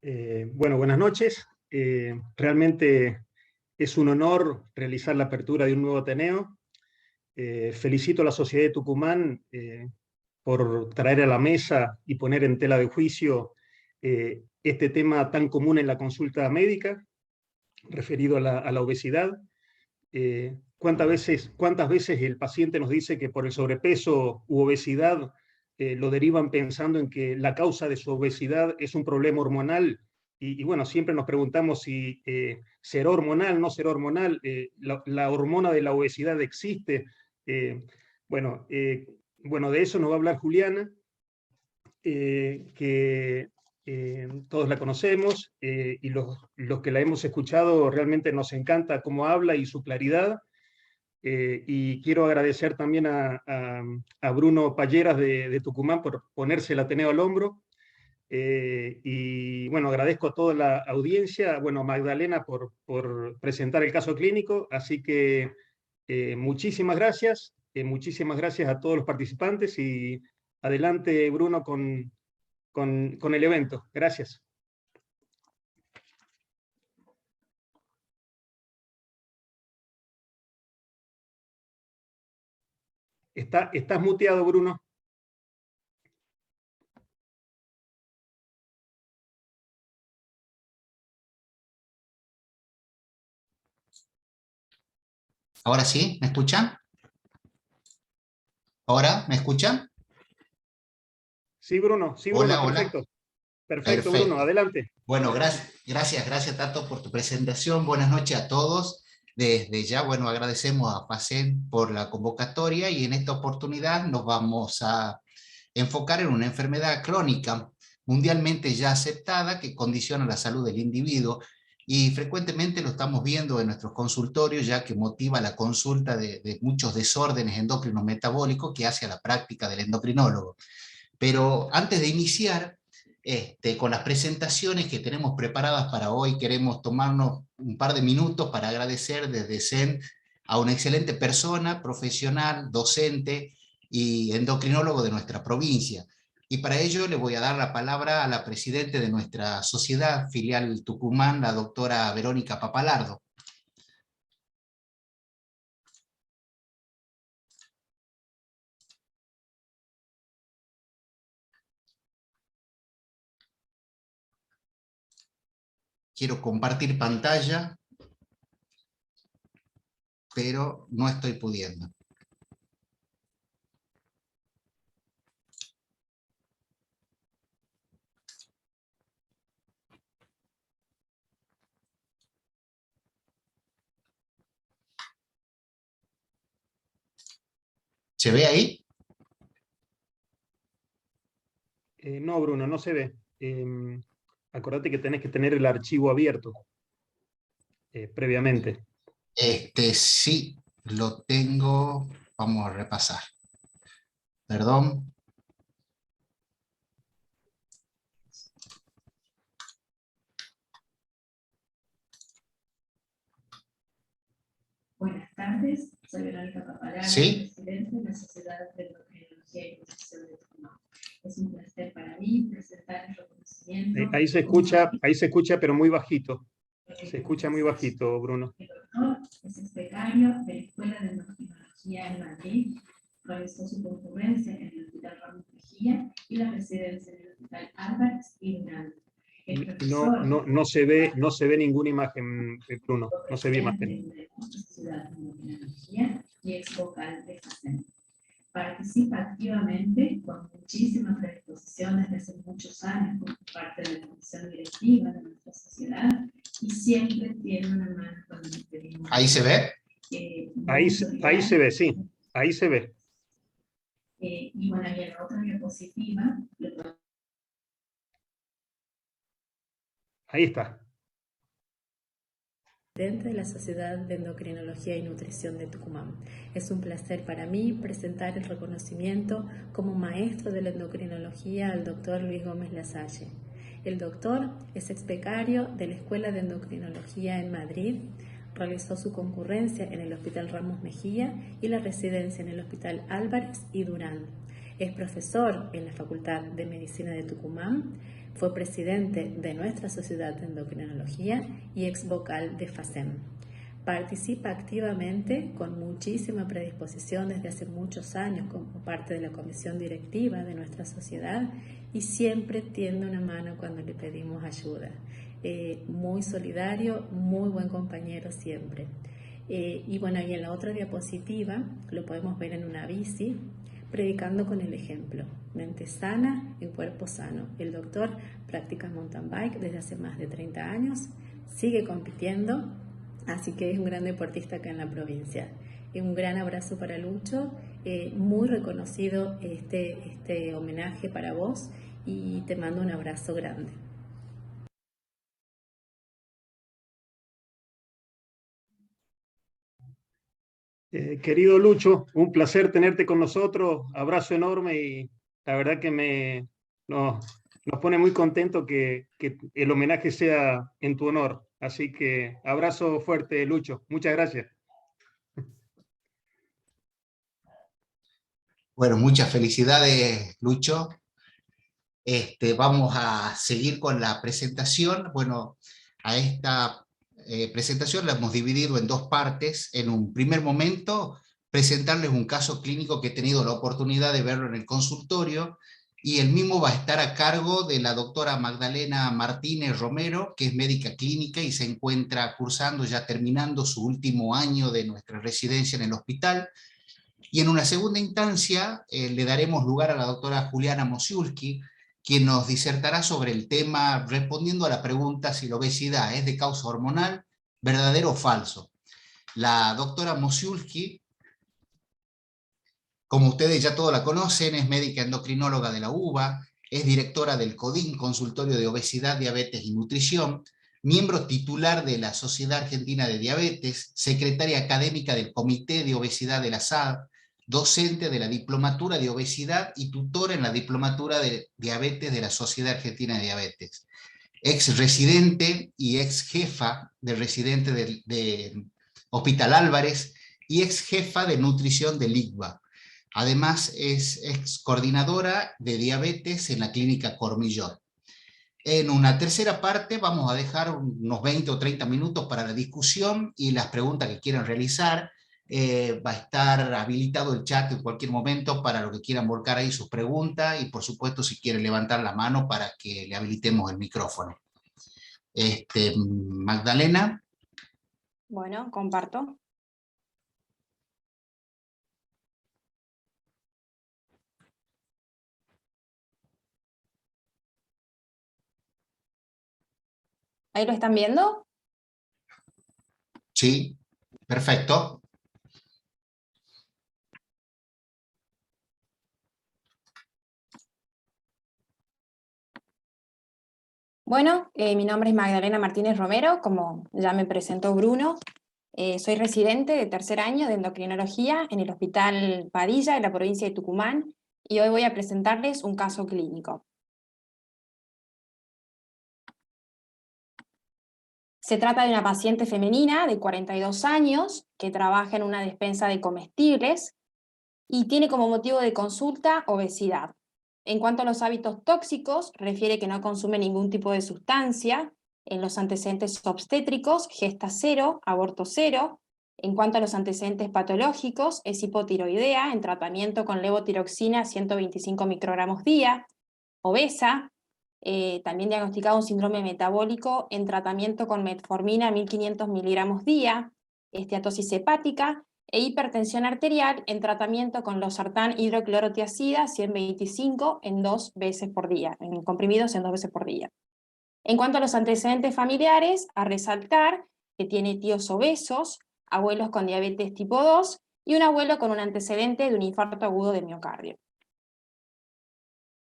Bueno, buenas noches. Realmente es un honor realizar la apertura de un nuevo Ateneo. Felicito a la Sociedad de Tucumán por traer a la mesa y poner en tela de juicio este tema tan común en la consulta médica, referido a la obesidad. ¿Cuántas veces el paciente nos dice que por el sobrepeso u obesidad lo derivan pensando en que la causa de su obesidad es un problema hormonal? Y bueno, siempre nos preguntamos si será hormonal, no será hormonal, la hormona de la obesidad existe. Eh, bueno, eh, bueno, de eso nos va a hablar Juliana, que todos la conocemos, y los que la hemos escuchado realmente nos encanta cómo habla y su claridad. Y quiero agradecer también a Bruno Palleras de Tucumán por ponerse el Ateneo al hombro. Y bueno, agradezco a toda la audiencia, bueno, a Magdalena por presentar el caso clínico. Así que muchísimas gracias a todos los participantes y adelante, Bruno, con el evento. Gracias. Estás muteado, Bruno. ¿Ahora sí? ¿Me escuchan? ¿Ahora me escuchan? Sí, Bruno, Hola, hola. perfecto. Perfecto, Bruno, Perfecto. adelante. Bueno, gracias Tato por tu presentación. Buenas noches a todos. Desde ya, bueno, agradecemos a FACEN por la convocatoria y en esta oportunidad nos vamos a enfocar en una enfermedad crónica mundialmente ya aceptada que condiciona la salud del individuo y frecuentemente lo estamos viendo en nuestros consultorios, ya que motiva la consulta de muchos desórdenes endocrinos metabólicos que hace a la práctica del endocrinólogo. Pero antes de iniciar con las presentaciones que tenemos preparadas para hoy, queremos tomarnos un par de minutos para agradecer desde CEN a una excelente persona, profesional, docente y endocrinólogo de nuestra provincia. Y para ello le voy a dar la palabra a la presidenta de nuestra sociedad filial Tucumán, la doctora Verónica Papalardo. Quiero compartir pantalla, pero no estoy pudiendo. ¿Se ve ahí? No, Bruno, no se ve. Acordate que tenés que tener el archivo abierto previamente. Sí, lo tengo. Vamos a repasar. Perdón. Buenas tardes, soy Verónica Papalardo, ¿Sí? presidente de la Sociedad de Endocrinología y Nutrición de Tucumán. Es un placer para mí presentar el reconocimiento. Ahí se escucha, pero muy bajito. Se escucha muy bajito, Bruno. El doctor es ex becario de la Escuela de Endocrinología en Madrid, realizó su concurrencia en el Hospital Ramos Mejía y la residencia en el Hospital Álvarez y Durán. No se ve ninguna imagen, Bruno. No se ve imagen. De nuestra Sociedad de Endocrinología y ex vocal de FACEN. Participa activamente con muchísima predisposición desde hace muchos años como parte de la comisión directiva de nuestra sociedad y siempre tiene una mano cuando nos pedimos. ¿Ahí se ve? Ahí se ve, sí. Ahí se ve. Y bueno, y en la otra diapositiva. Ahí está. Presidente de la Sociedad de Endocrinología y Nutrición de Tucumán. Es un placer para mí presentar el reconocimiento como maestro de la endocrinología al doctor Luis Gómez Lasalle. El doctor es ex becario de la Escuela de Endocrinología en Madrid, realizó su concurrencia en el Hospital Ramos Mejía y la residencia en el Hospital Álvarez y Durán. Es profesor en la Facultad de Medicina de Tucumán, Fue presidente de nuestra Sociedad de Endocrinología y ex vocal de FASEM. Participa activamente con muchísima predisposición desde hace muchos años como parte de la comisión directiva de nuestra sociedad y siempre tiende una mano cuando le pedimos ayuda. Muy solidario, muy buen compañero siempre. Y bueno, y en la otra diapositiva lo podemos ver en una bici, predicando con el ejemplo. Mente sana en cuerpo sano. El doctor practica mountain bike desde hace más de 30 años, sigue compitiendo, así que es un gran deportista acá en la provincia. Un gran abrazo para Lucho, muy reconocido este homenaje para vos y te mando un abrazo grande. Querido Lucho, un placer tenerte con nosotros, abrazo enorme y la verdad que nos pone muy contento que el homenaje sea en tu honor. Así que abrazo fuerte, Lucho. Muchas gracias. Bueno, muchas felicidades, Lucho. Vamos a seguir con la presentación. Bueno, a esta presentación la hemos dividido en dos partes. En un primer momento, presentarles un caso clínico que he tenido la oportunidad de verlo en el consultorio, y el mismo va a estar a cargo de la doctora Magdalena Martínez Romero, que es médica clínica y se encuentra cursando, ya terminando su último año de nuestra residencia en el hospital. Y en una segunda instancia le daremos lugar a la doctora Juliana Mosiulski, quien nos disertará sobre el tema respondiendo a la pregunta si la obesidad es de causa hormonal, verdadero o falso. La doctora Mosiulski, como ustedes ya todos la conocen, es médica endocrinóloga de la UBA, es directora del CODIN, Consultorio de Obesidad, Diabetes y Nutrición, miembro titular de la Sociedad Argentina de Diabetes, secretaria académica del Comité de Obesidad de la SAD, docente de la Diplomatura de Obesidad y tutora en la Diplomatura de Diabetes de la Sociedad Argentina de Diabetes. Ex residente y ex jefa de residente de Hospital Álvarez y ex jefa de nutrición del ICBA. Además es ex coordinadora de diabetes en la clínica Cormillot. En una tercera parte vamos a dejar unos 20 o 30 minutos para la discusión y las preguntas que quieran realizar. Va a estar habilitado el chat en cualquier momento para lo que quieran volcar ahí sus preguntas y por supuesto si quieren levantar la mano para que le habilitemos el micrófono. Magdalena. Bueno, comparto. ¿Ahí lo están viendo? Sí, perfecto. Bueno, mi nombre es Magdalena Martínez Romero, como ya me presentó Bruno. Soy residente de tercer año de endocrinología en el Hospital Padilla de la provincia de Tucumán y hoy voy a presentarles un caso clínico. Se trata de una paciente femenina de 42 años que trabaja en una despensa de comestibles y tiene como motivo de consulta obesidad. En cuanto a los hábitos tóxicos, refiere que no consume ningún tipo de sustancia. En los antecedentes obstétricos, gesta 0, aborto 0. En cuanto a los antecedentes patológicos, es hipotiroidea en tratamiento con levotiroxina 125 microgramos día, obesa, también diagnosticado un síndrome metabólico en tratamiento con metformina 1500 miligramos día, esteatosis hepática, e hipertensión arterial en tratamiento con losartán hidroclorotiazida 125 en 2 veces por día, en comprimidos en 2 veces por día. En cuanto a los antecedentes familiares, a resaltar que tiene tíos obesos, abuelos con diabetes tipo 2 y un abuelo con un antecedente de un infarto agudo de miocardio.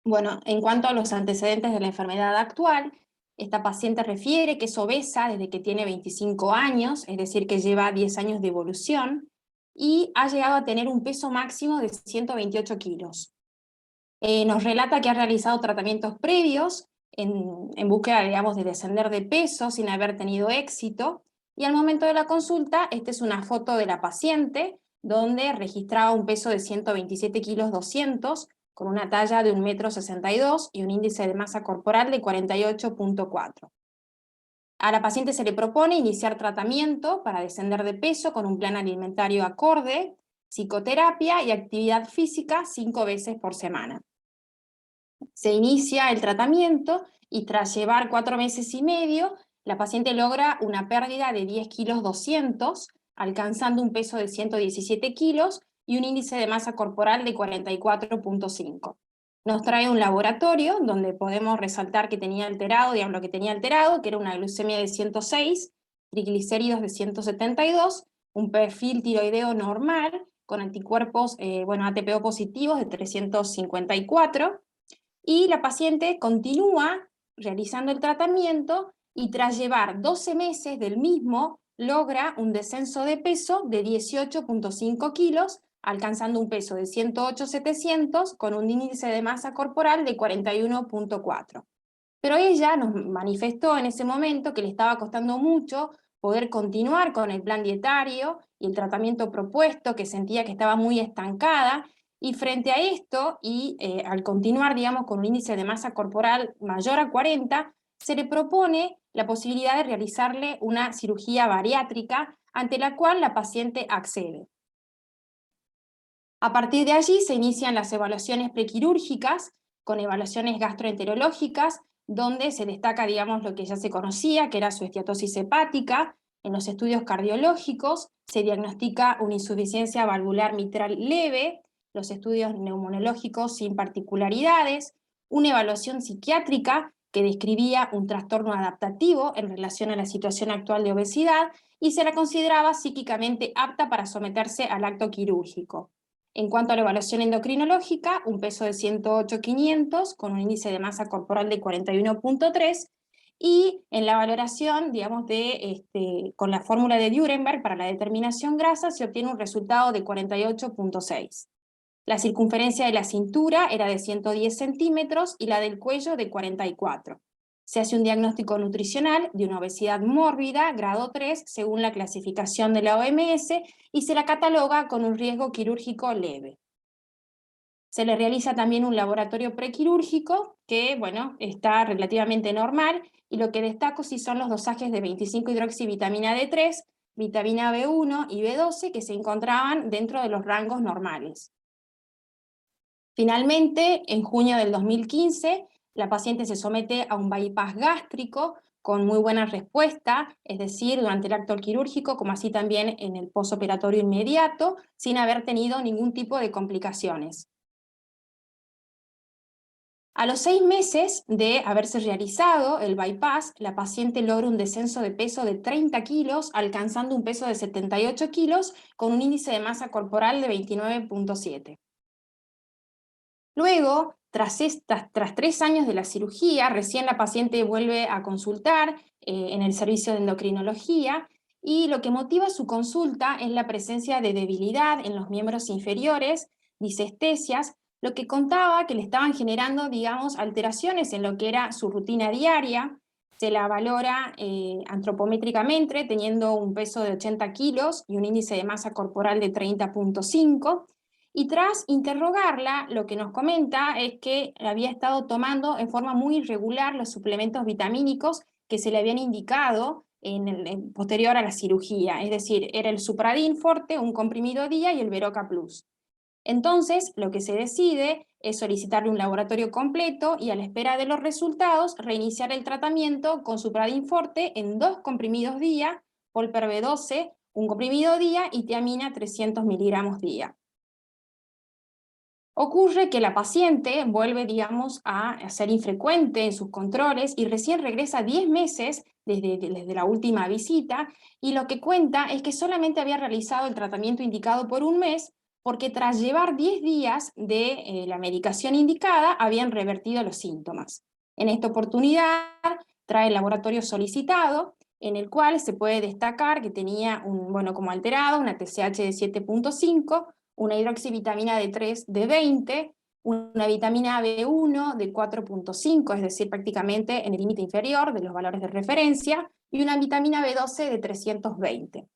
Bueno, en cuanto a los antecedentes de la enfermedad actual, esta paciente refiere que es obesa desde que tiene 25 años, es decir, que lleva 10 años de evolución, y ha llegado a tener un peso máximo de 128 kilos. Nos relata que ha realizado tratamientos previos en búsqueda, digamos, de descender de peso sin haber tenido éxito, y al momento de la consulta, esta es una foto de la paciente, donde registraba un peso de 127 kilos 200, con una talla de 1,62 m y un índice de masa corporal de 48,4. A la paciente se le propone iniciar tratamiento para descender de peso con un plan alimentario acorde, psicoterapia y actividad física 5 veces por semana. Se inicia el tratamiento y tras llevar 4 meses y medio, la paciente logra una pérdida de 10,2 kg, alcanzando un peso de 117 kilos y un índice de masa corporal de 44,5. Nos trae un laboratorio donde podemos resaltar que tenía alterado, digamos lo que tenía alterado, que era una glucemia de 106, triglicéridos de 172, un perfil tiroideo normal, con anticuerpos, ATPO positivos de 354, y la paciente continúa realizando el tratamiento y tras llevar 12 meses del mismo, logra un descenso de peso de 18,5 kilos, alcanzando un peso de 108,700 con un índice de masa corporal de 41,4. Pero ella nos manifestó en ese momento que le estaba costando mucho poder continuar con el plan dietario y el tratamiento propuesto, que sentía que estaba muy estancada, y frente a esto, y al continuar, digamos, con un índice de masa corporal mayor a 40, se le propone la posibilidad de realizarle una cirugía bariátrica, ante la cual la paciente accede. A partir de allí se inician las evaluaciones prequirúrgicas, con evaluaciones gastroenterológicas, donde se destaca, digamos, lo que ya se conocía, que era su esteatosis hepática. En los estudios cardiológicos se diagnostica una insuficiencia valvular mitral leve, los estudios neumonológicos sin particularidades, una evaluación psiquiátrica que describía un trastorno adaptativo en relación a la situación actual de obesidad y se la consideraba psíquicamente apta para someterse al acto quirúrgico. En cuanto a la evaluación endocrinológica, un peso de 108,500 con un índice de masa corporal de 41,3, y en la valoración, digamos, con la fórmula de Nuremberg para la determinación grasa se obtiene un resultado de 48,6. La circunferencia de la cintura era de 110 centímetros y la del cuello de 44. Se hace un diagnóstico nutricional de una obesidad mórbida, grado 3, según la clasificación de la OMS, y se la cataloga con un riesgo quirúrgico leve. Se le realiza también un laboratorio prequirúrgico que, está relativamente normal, y lo que destaco sí son los dosajes de 25-hidroxivitamina D3, vitamina B1 y B12 que se encontraban dentro de los rangos normales. Finalmente, en junio del 2015, la paciente se somete a un bypass gástrico con muy buena respuesta, es decir, durante el acto quirúrgico, como así también en el posoperatorio inmediato, sin haber tenido ningún tipo de complicaciones. A los 6 meses de haberse realizado el bypass, la paciente logra un descenso de peso de 30 kilos, alcanzando un peso de 78 kilos, con un índice de masa corporal de 29,7. Luego, tras 3 años de la cirugía, recién la paciente vuelve a consultar en el servicio de endocrinología, y lo que motiva su consulta es la presencia de debilidad en los miembros inferiores, disestesias, lo que contaba que le estaban generando, digamos, alteraciones en lo que era su rutina diaria. Se la valora antropométricamente, teniendo un peso de 80 kilos y un índice de masa corporal de 30,5, y tras interrogarla, lo que nos comenta es que había estado tomando en forma muy irregular los suplementos vitamínicos que se le habían indicado posterior a la cirugía, es decir, era el Supradin Forte, un comprimido día, y el Veroca Plus. Entonces, lo que se decide es solicitarle un laboratorio completo y, a la espera de los resultados, reiniciar el tratamiento con Supradin Forte en 2 comprimidos día, Volper B12, un comprimido día, y tiamina 300 miligramos día. Ocurre que la paciente vuelve, digamos, a ser infrecuente en sus controles y recién regresa 10 meses desde la última visita, y lo que cuenta es que solamente había realizado el tratamiento indicado por un mes, porque tras llevar 10 días de la medicación indicada habían revertido los síntomas. En esta oportunidad trae el laboratorio solicitado, en el cual se puede destacar que tenía como alterado una TSH de 7,5, una hidroxivitamina D3 de 20, una vitamina B1 de 4,5, es decir, prácticamente en el límite inferior de los valores de referencia, y una vitamina B12 de 320.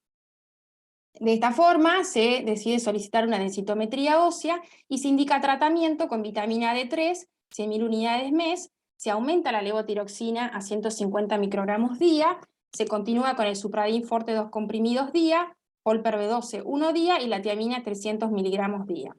De esta forma se decide solicitar una densitometría ósea y se indica tratamiento con vitamina D3, 100.000 unidades mes, se aumenta la levotiroxina a 150 microgramos día, se continúa con el Supradin Forte 2 comprimidos día, Holper B12 1 día y la tiamina 300 miligramos día.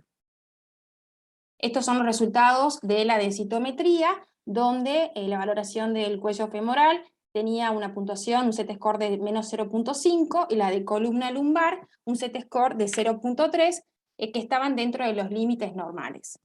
Estos son los resultados de la densitometría, donde la valoración del cuello femoral tenía una puntuación, un Z-score de menos 0.5, y la de columna lumbar, un Z-score de 0.3, que estaban dentro de los límites normales.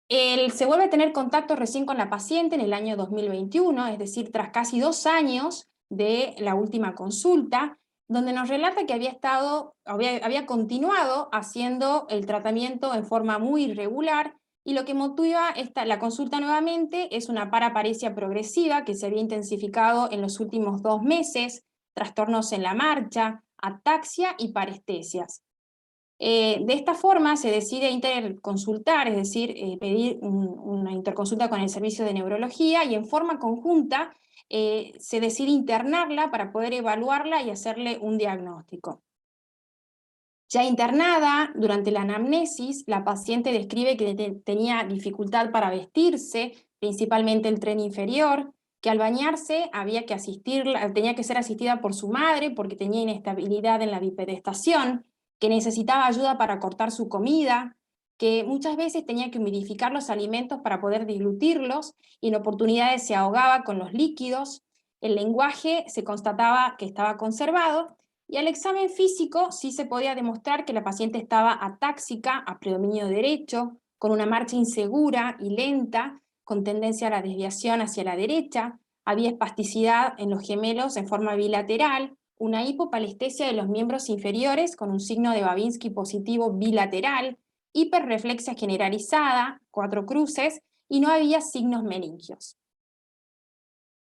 Se vuelve a tener contacto recién con la paciente en el año 2021, es decir, tras casi 2 años de la última consulta, donde nos relata que había continuado haciendo el tratamiento en forma muy irregular, y lo que motiva la consulta nuevamente es una paraparesia progresiva que se había intensificado en los últimos 2 meses, trastornos en la marcha, ataxia y parestesias. De esta forma se decide interconsultar, es decir, pedir una interconsulta con el servicio de neurología, y en forma conjunta se decide internarla para poder evaluarla y hacerle un diagnóstico. Ya internada, durante la anamnesis, la paciente describe que tenía dificultad para vestirse, principalmente el tren inferior, que al bañarse tenía que ser asistida por su madre porque tenía inestabilidad en la bipedestación, que necesitaba ayuda para cortar su comida, que muchas veces tenía que humidificar los alimentos para poder deglutirlos, y en oportunidades se ahogaba con los líquidos. El lenguaje se constataba que estaba conservado, y al examen físico sí se podía demostrar que la paciente estaba atáxica, a predominio derecho, con una marcha insegura y lenta, con tendencia a la desviación hacia la derecha, había espasticidad en los gemelos en forma bilateral, una hipopalestesia de los miembros inferiores con un signo de Babinski positivo bilateral, hiperreflexia generalizada, 4 cruces, y no había signos meningios.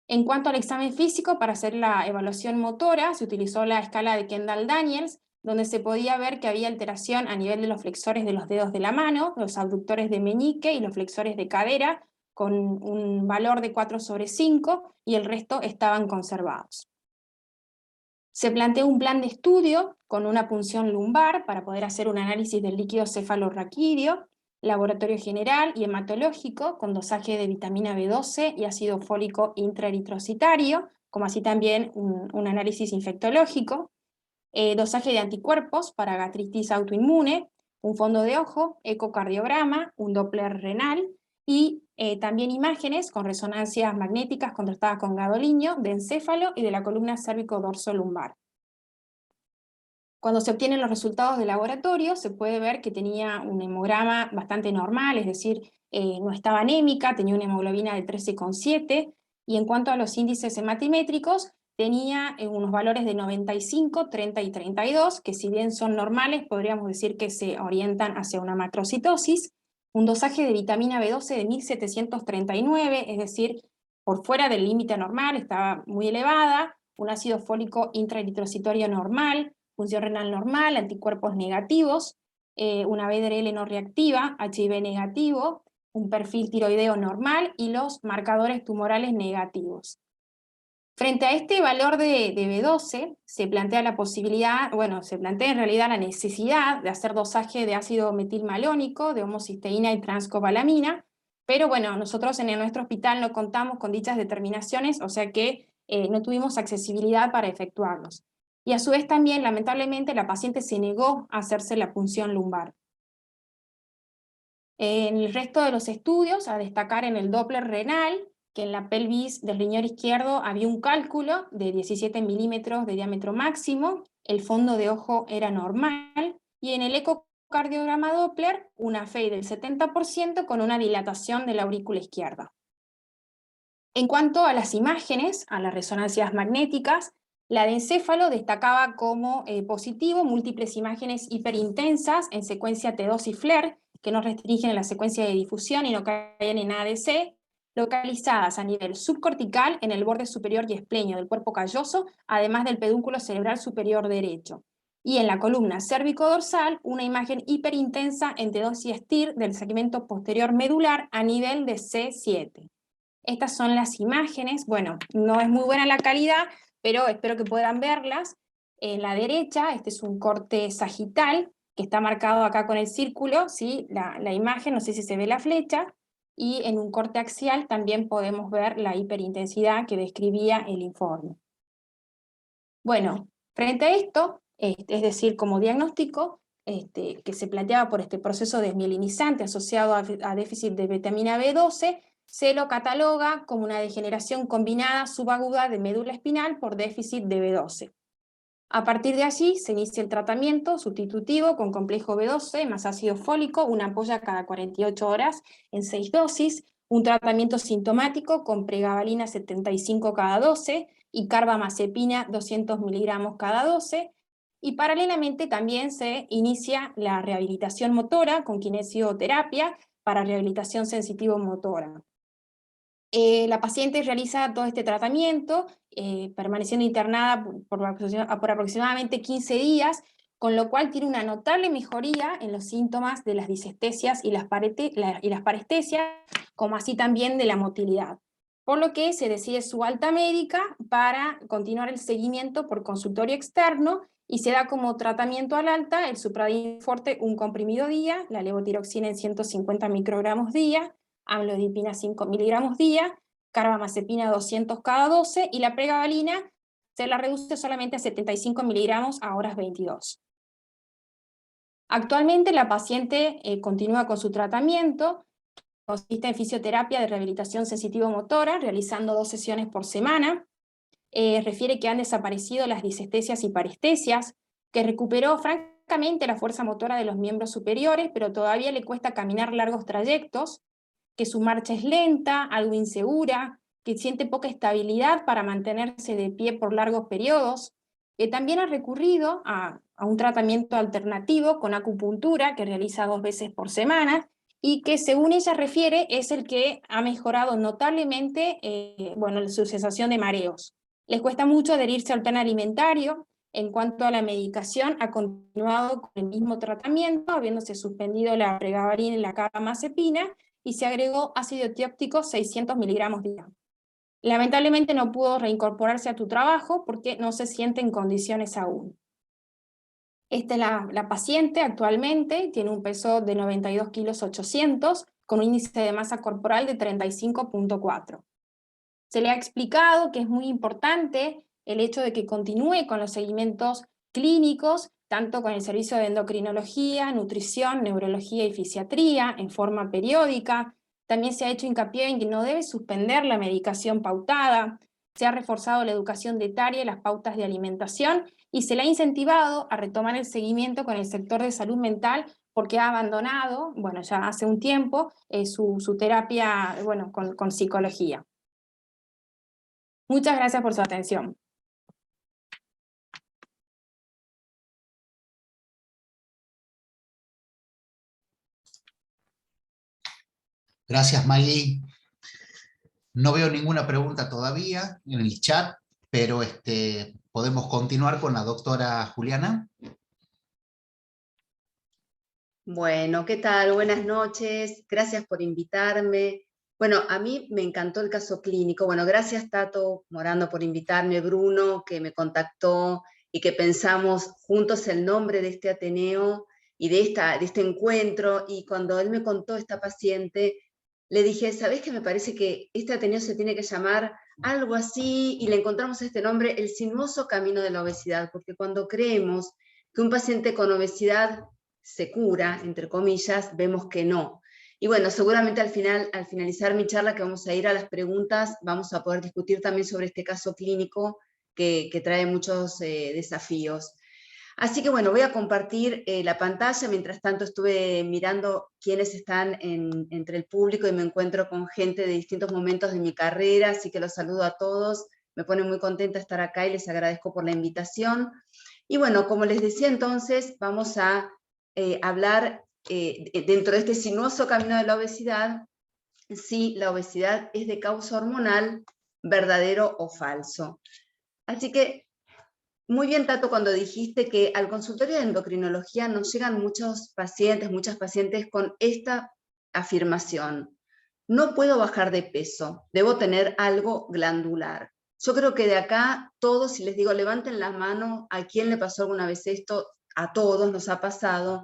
En cuanto al examen físico, para hacer la evaluación motora, se utilizó la escala de Kendall-Daniels, donde se podía ver que había alteración a nivel de los flexores de los dedos de la mano, los abductores de meñique y los flexores de cadera, con un valor de 4/5, y el resto estaban conservados. Se planteó un plan de estudio con una punción lumbar para poder hacer un análisis del líquido cefalorraquídeo, laboratorio general y hematológico con dosaje de vitamina B12 y ácido fólico intraeritrocitario, como así también un análisis infectológico, dosaje de anticuerpos para gastritis autoinmune, un fondo de ojo, ecocardiograma, un Doppler renal, y también imágenes con resonancias magnéticas contrastadas con gadolínio de encéfalo y de la columna cérvico-dorso-lumbar. Cuando se obtienen los resultados de laboratorio, se puede ver que tenía un hemograma bastante normal, es decir, no estaba anémica, tenía una hemoglobina de 13,7, y en cuanto a los índices hematimétricos, tenía unos valores de 95, 30 y 32, que si bien son normales, podríamos decir que se orientan hacia una macrocitosis, un dosaje de vitamina B12 de 1739, es decir, por fuera del límite normal, estaba muy elevada, un ácido fólico intraeritrocitario normal, función renal normal, anticuerpos negativos, una BDRL no reactiva, HIV negativo, un perfil tiroideo normal y los marcadores tumorales negativos. Frente a este valor de B12, se plantea la posibilidad, se plantea en realidad la necesidad de hacer dosaje de ácido metilmalónico, de homocisteína y transcobalamina, pero nosotros en nuestro hospital no contamos con dichas determinaciones, o sea que no tuvimos accesibilidad para efectuarlos. Y a su vez también, lamentablemente, la paciente se negó a hacerse la punción lumbar. En el resto de los estudios, a destacar en el Doppler renal, que en la pelvis del riñón izquierdo había un cálculo de 17 milímetros de diámetro máximo, el fondo de ojo era normal, y en el ecocardiograma Doppler, una FEI del 70% con una dilatación de la aurícula izquierda. En cuanto a las imágenes, a las resonancias magnéticas, la de encéfalo destacaba como positivo múltiples imágenes hiperintensas en secuencia T2 y FLAIR, que no restringen la secuencia de difusión y no caen en ADC, localizadas a nivel subcortical en el borde superior y espleño del cuerpo calloso, además del pedúnculo cerebral superior derecho. Y en la columna cérvico-dorsal, una imagen hiperintensa en T2 y STIR del segmento posterior medular a nivel de C7. Estas son las imágenes, no es muy buena la calidad, pero espero que puedan verlas. En la derecha, este es un corte sagital, que está marcado acá con el círculo, ¿sí? La imagen, no sé si se ve la flecha, y en un corte axial también podemos ver la hiperintensidad que describía el informe. Bueno, frente a esto, es decir, como diagnóstico, que se planteaba por este proceso desmielinizante asociado a déficit de vitamina B12, se lo cataloga como una degeneración combinada subaguda de médula espinal por déficit de B12. A partir de allí se inicia el tratamiento sustitutivo con complejo B12 más ácido fólico, una ampolla cada 48 horas en 6 dosis, un tratamiento sintomático con pregabalina 75 cada 12 y carbamazepina 200 miligramos cada 12, y paralelamente también se inicia la rehabilitación motora con kinesioterapia para rehabilitación sensitivo-motora. La paciente realiza todo este tratamiento, permaneciendo internada por aproximadamente 15 días, con lo cual tiene una notable mejoría en los síntomas de las disestesias y las parestesias, como así también de la motilidad. Por lo que se decide su alta médica para continuar el seguimiento por consultorio externo, y se da como tratamiento al alta el Supradyn Forte, un comprimido día, la levotiroxina en 150 microgramos día, amlodipina 5 miligramos día, carbamazepina 200 cada 12, y la pregabalina se la reduce solamente a 75 miligramos a horas 22. Actualmente la paciente continúa con su tratamiento, consiste en fisioterapia de rehabilitación sensitivo-motora, realizando 2 sesiones por semana. Refiere que han desaparecido las disestesias y parestesias, que recuperó francamente la fuerza motora de los miembros superiores, pero todavía le cuesta caminar largos trayectos, que su marcha es lenta, algo insegura, que siente poca estabilidad para mantenerse de pie por largos periodos, que también ha recurrido a un tratamiento alternativo con acupuntura que realiza 2 veces por semana, y que según ella refiere es el que ha mejorado notablemente su sensación de mareos. Les cuesta mucho adherirse al plan alimentario. En cuanto a la medicación, ha continuado con el mismo tratamiento, habiéndose suspendido la pregabalina y la carbamazepina, y se agregó ácido tióptico 600 miligramos día. Lamentablemente no pudo reincorporarse a tu trabajo porque no se siente en condiciones aún. Esta es la paciente actualmente, tiene un peso de 92 kilos 800, con un índice de masa corporal de 35.4. Se le ha explicado que es muy importante el hecho de que continúe con los seguimientos clínicos, tanto con el servicio de endocrinología, nutrición, neurología y fisiatría, en forma periódica. También se ha hecho hincapié en que no debe suspender la medicación pautada, se ha reforzado la educación dietaria y las pautas de alimentación, y se le ha incentivado a retomar el seguimiento con el sector de salud mental, porque ha abandonado, ya hace un tiempo, su terapia con psicología. Muchas gracias por su atención. Gracias, Maggie. No veo ninguna pregunta todavía en el chat, pero podemos continuar con la doctora Juliana. Bueno, ¿qué tal? Buenas noches. Gracias por invitarme. Bueno, a mí me encantó el caso clínico. Bueno, gracias Tato Morando por invitarme, Bruno, que me contactó y que pensamos juntos el nombre de este Ateneo y de este encuentro. Y cuando él me contó esta paciente, le dije, ¿sabés qué? Me parece que este Ateneo se tiene que llamar algo así, y le encontramos este nombre, el sinuoso camino de la obesidad, porque cuando creemos que un paciente con obesidad se cura, entre comillas, vemos que no. Y bueno, seguramente al finalizar mi charla, que vamos a ir a las preguntas, vamos a poder discutir también sobre este caso clínico que trae muchos desafíos. Así que bueno, voy a compartir la pantalla. Mientras tanto estuve mirando quiénes están entre el público, y me encuentro con gente de distintos momentos de mi carrera, así que los saludo a todos. Me pone muy contenta estar acá y les agradezco por la invitación. Y bueno, como les decía entonces, vamos a hablar dentro de este sinuoso camino de la obesidad, si la obesidad es de causa hormonal, verdadero o falso. Así que, muy bien, Tato, cuando dijiste que al consultorio de endocrinología nos llegan muchas pacientes con esta afirmación: no puedo bajar de peso, debo tener algo glandular. Yo creo que de acá todos, si les digo levanten la mano, ¿a quién le pasó alguna vez esto? A todos nos ha pasado.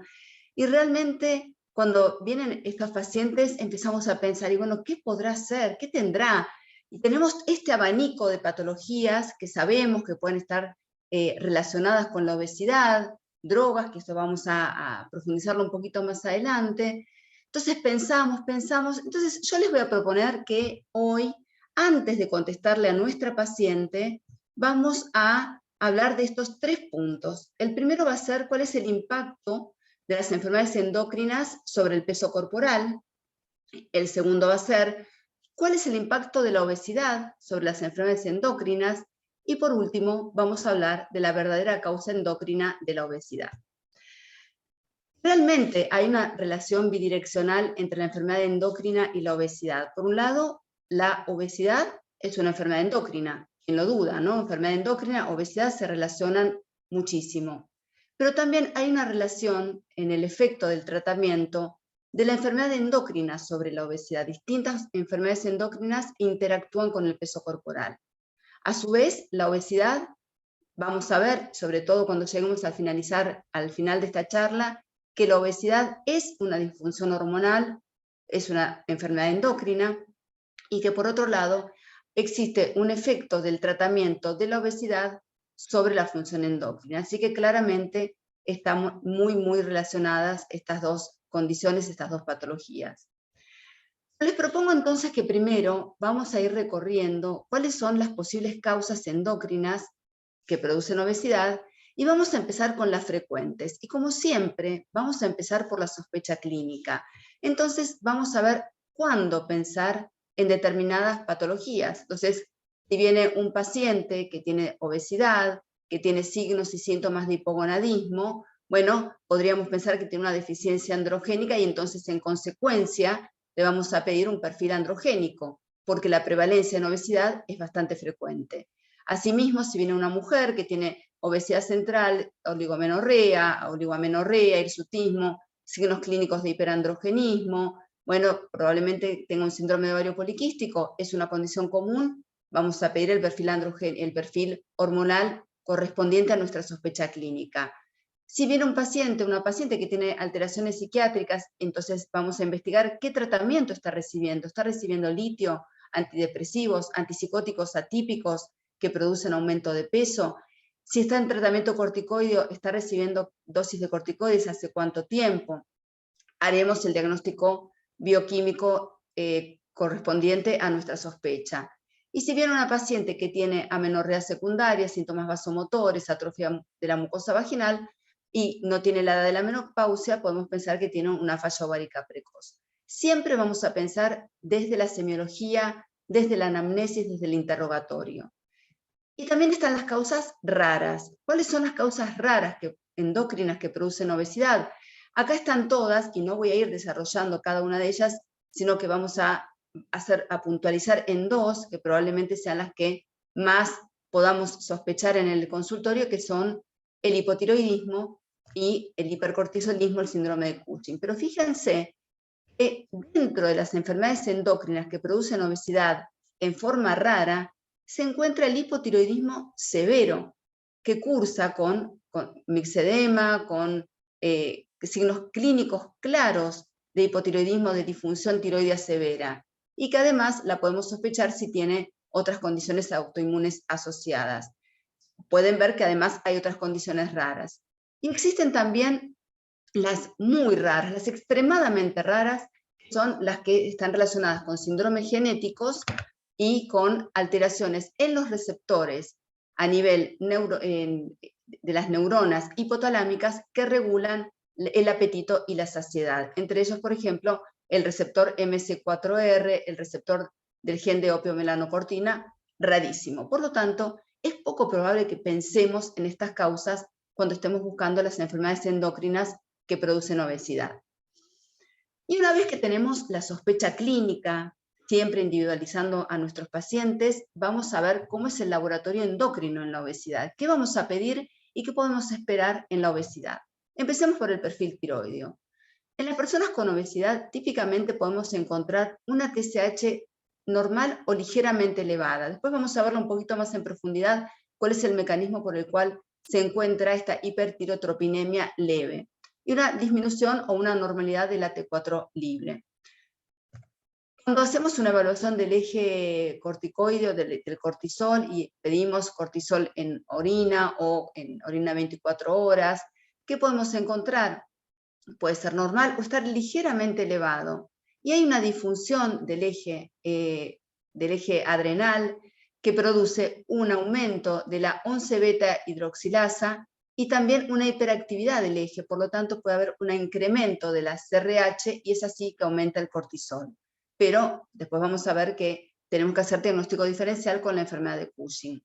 Y realmente cuando vienen estos pacientes empezamos a pensar, y bueno, ¿qué podrá ser? ¿Qué tendrá? Y tenemos este abanico de patologías que sabemos que pueden estar relacionadas con la obesidad, drogas, que esto vamos a profundizarlo un poquito más adelante. Entonces pensamos, entonces yo les voy a proponer que hoy, antes de contestarle a nuestra paciente, vamos a hablar de estos 3 puntos. El primero va a ser cuál es el impacto de las enfermedades endocrinas sobre el peso corporal. El segundo va a ser cuál es el impacto de la obesidad sobre las enfermedades endocrinas. Y por último, vamos a hablar de la verdadera causa endocrina de la obesidad. Realmente hay una relación bidireccional entre la enfermedad endocrina y la obesidad. Por un lado, la obesidad es una enfermedad endocrina, quien lo duda, ¿no? Enfermedad endocrina, obesidad se relacionan muchísimo. Pero también hay una relación en el efecto del tratamiento de la enfermedad endocrina sobre la obesidad. Distintas enfermedades endocrinas interactúan con el peso corporal. A su vez, la obesidad, vamos a ver, sobre todo cuando lleguemos al final de esta charla, que la obesidad es una disfunción hormonal, es una enfermedad endocrina, y que por otro lado existe un efecto del tratamiento de la obesidad sobre la función endocrina. Así que claramente están muy relacionadas estas dos condiciones, estas dos patologías. Les propongo entonces que primero vamos a ir recorriendo cuáles son las posibles causas endócrinas que producen obesidad y vamos a empezar con las frecuentes. Y como siempre, vamos a empezar por la sospecha clínica. Entonces vamos a ver cuándo pensar en determinadas patologías. Entonces, si viene un paciente que tiene obesidad, que tiene signos y síntomas de hipogonadismo, bueno, podríamos pensar que tiene una deficiencia androgénica y entonces en consecuencia le vamos a pedir un perfil androgénico, porque la prevalencia en obesidad es bastante frecuente. Asimismo, si viene una mujer que tiene obesidad central, oligomenorrea, oligoamenorrea, hirsutismo, signos clínicos de hiperandrogenismo, bueno, probablemente tenga un síndrome de ovario poliquístico, es una condición común, vamos a pedir el perfil hormonal correspondiente a nuestra sospecha clínica. Si viene una paciente que tiene alteraciones psiquiátricas, entonces vamos a investigar qué tratamiento está recibiendo. ¿Está recibiendo litio, antidepresivos, antipsicóticos atípicos que producen aumento de peso? Si está en tratamiento corticoideo, ¿está recibiendo dosis de corticoides hace cuánto tiempo? Haremos el diagnóstico bioquímico correspondiente a nuestra sospecha. Y si viene una paciente que tiene amenorrea secundaria, síntomas vasomotores, atrofia de la mucosa vaginal, y no tiene la edad de la menopausia, podemos pensar que tiene una falla ovárica precoz. Siempre vamos a pensar desde la semiología, desde la anamnesis, desde el interrogatorio. Y también están las causas raras. ¿Cuáles son las causas raras endócrinas que producen obesidad? Acá están todas, y no voy a ir desarrollando cada una de ellas, sino que vamos a puntualizar en 2, que probablemente sean las que más podamos sospechar en el consultorio, que son el hipotiroidismo y el hipercortisolismo, el síndrome de Cushing. Pero fíjense que dentro de las enfermedades endócrinas que producen obesidad en forma rara, se encuentra el hipotiroidismo severo, que cursa con mixedema, con signos clínicos claros de hipotiroidismo, de disfunción tiroidea severa, y que además la podemos sospechar si tiene otras condiciones autoinmunes asociadas. Pueden ver que además hay otras condiciones raras. Y existen también las muy raras, las extremadamente raras, que son las que están relacionadas con síndromes genéticos y con alteraciones en los receptores a nivel de las neuronas hipotalámicas que regulan el apetito y la saciedad. Entre ellos, por ejemplo, el receptor MC4R, el receptor del gen de opiomelanocortina, rarísimo. Por lo tanto, es poco probable que pensemos en estas causas cuando estemos buscando las enfermedades endócrinas que producen obesidad. Y una vez que tenemos la sospecha clínica, siempre individualizando a nuestros pacientes, vamos a ver cómo es el laboratorio endocrino en la obesidad, qué vamos a pedir y qué podemos esperar en la obesidad. Empecemos por el perfil tiroideo. En las personas con obesidad típicamente podemos encontrar una TSH normal o ligeramente elevada. Después vamos a verlo un poquito más en profundidad, cuál es el mecanismo por el cual se encuentra esta hipertirotropinemia leve, y una disminución o una normalidad de la T4 libre. Cuando hacemos una evaluación del eje corticoide o del cortisol y pedimos cortisol en orina o en orina 24 horas, ¿qué podemos encontrar? Puede ser normal o estar ligeramente elevado. Y hay una disfunción del eje adrenal que produce un aumento de la 11-beta hidroxilasa y también una hiperactividad del eje, por lo tanto puede haber un incremento de la CRH y es así que aumenta el cortisol. Pero después vamos a ver que tenemos que hacer diagnóstico diferencial con la enfermedad de Cushing.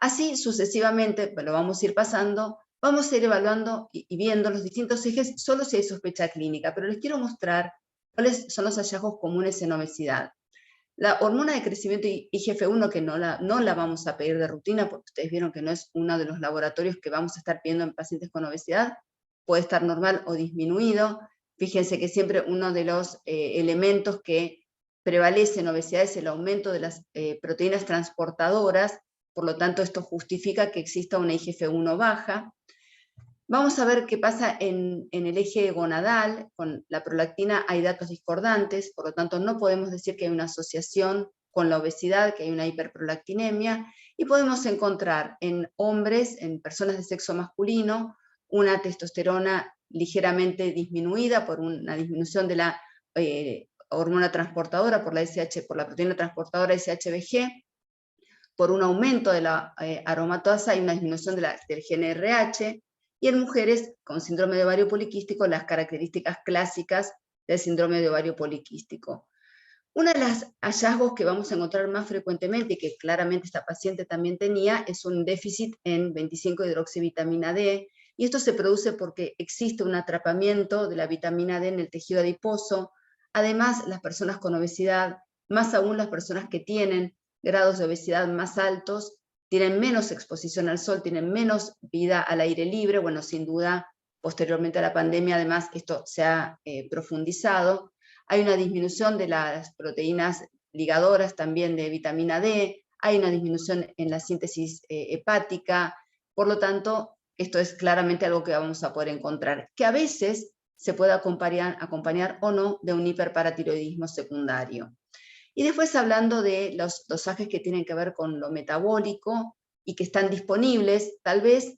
Así sucesivamente, lo vamos a ir pasando, vamos a ir evaluando y viendo los distintos ejes, solo si hay sospecha clínica, pero les quiero mostrar cuáles son los hallazgos comunes en obesidad. La hormona de crecimiento IGF-1, que no la vamos a pedir de rutina, porque ustedes vieron que no es uno de los laboratorios que vamos a estar viendo en pacientes con obesidad, puede estar normal o disminuido. Fíjense que siempre uno de los elementos que prevalece en obesidad es el aumento de las proteínas transportadoras, por lo tanto esto justifica que exista una IGF-1 baja. Vamos a ver qué pasa en el eje gonadal. Con la prolactina hay datos discordantes, por lo tanto no podemos decir que hay una asociación con la obesidad, que hay una hiperprolactinemia, y podemos encontrar en hombres, en personas de sexo masculino, una testosterona ligeramente disminuida por una disminución de la hormona transportadora, por la proteína transportadora SHBG, por un aumento de la aromatasa y una disminución del GnRH, y en mujeres con síndrome de ovario poliquístico las características clásicas del síndrome de ovario poliquístico. Uno de los hallazgos que vamos a encontrar más frecuentemente, y que claramente esta paciente también tenía, es un déficit en 25-hidroxivitamina D, y esto se produce porque existe un atrapamiento de la vitamina D en el tejido adiposo. Además, las personas con obesidad, más aún las personas que tienen grados de obesidad más altos, tienen menos exposición al sol, tienen menos vida al aire libre. Bueno, sin duda, posteriormente a la pandemia, además, esto se ha profundizado. Hay una disminución de las proteínas ligadoras también de vitamina D, hay una disminución en la síntesis hepática, por lo tanto, esto es claramente algo que vamos a poder encontrar, que a veces se puede acompañar o no de un hiperparatiroidismo secundario. Y después hablando de los dosajes que tienen que ver con lo metabólico y que están disponibles, tal vez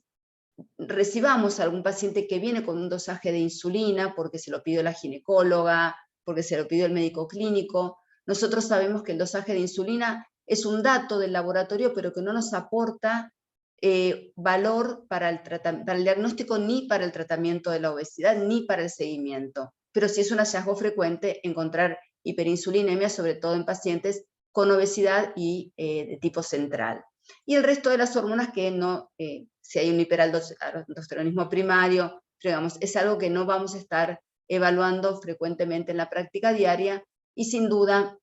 recibamos a algún paciente que viene con un dosaje de insulina porque se lo pidió la ginecóloga, porque se lo pidió el médico clínico. Nosotros sabemos que el dosaje de insulina es un dato del laboratorio, pero que no nos aporta valor para el diagnóstico, ni para el tratamiento de la obesidad, ni para el seguimiento. Pero sí es un hallazgo frecuente encontrar hiperinsulinemia, sobre todo en pacientes con obesidad y de tipo central. Y el resto de las hormonas que no, si hay un hiperaldosteronismo primario, digamos, es algo que no vamos a estar evaluando frecuentemente en la práctica diaria, y sin duda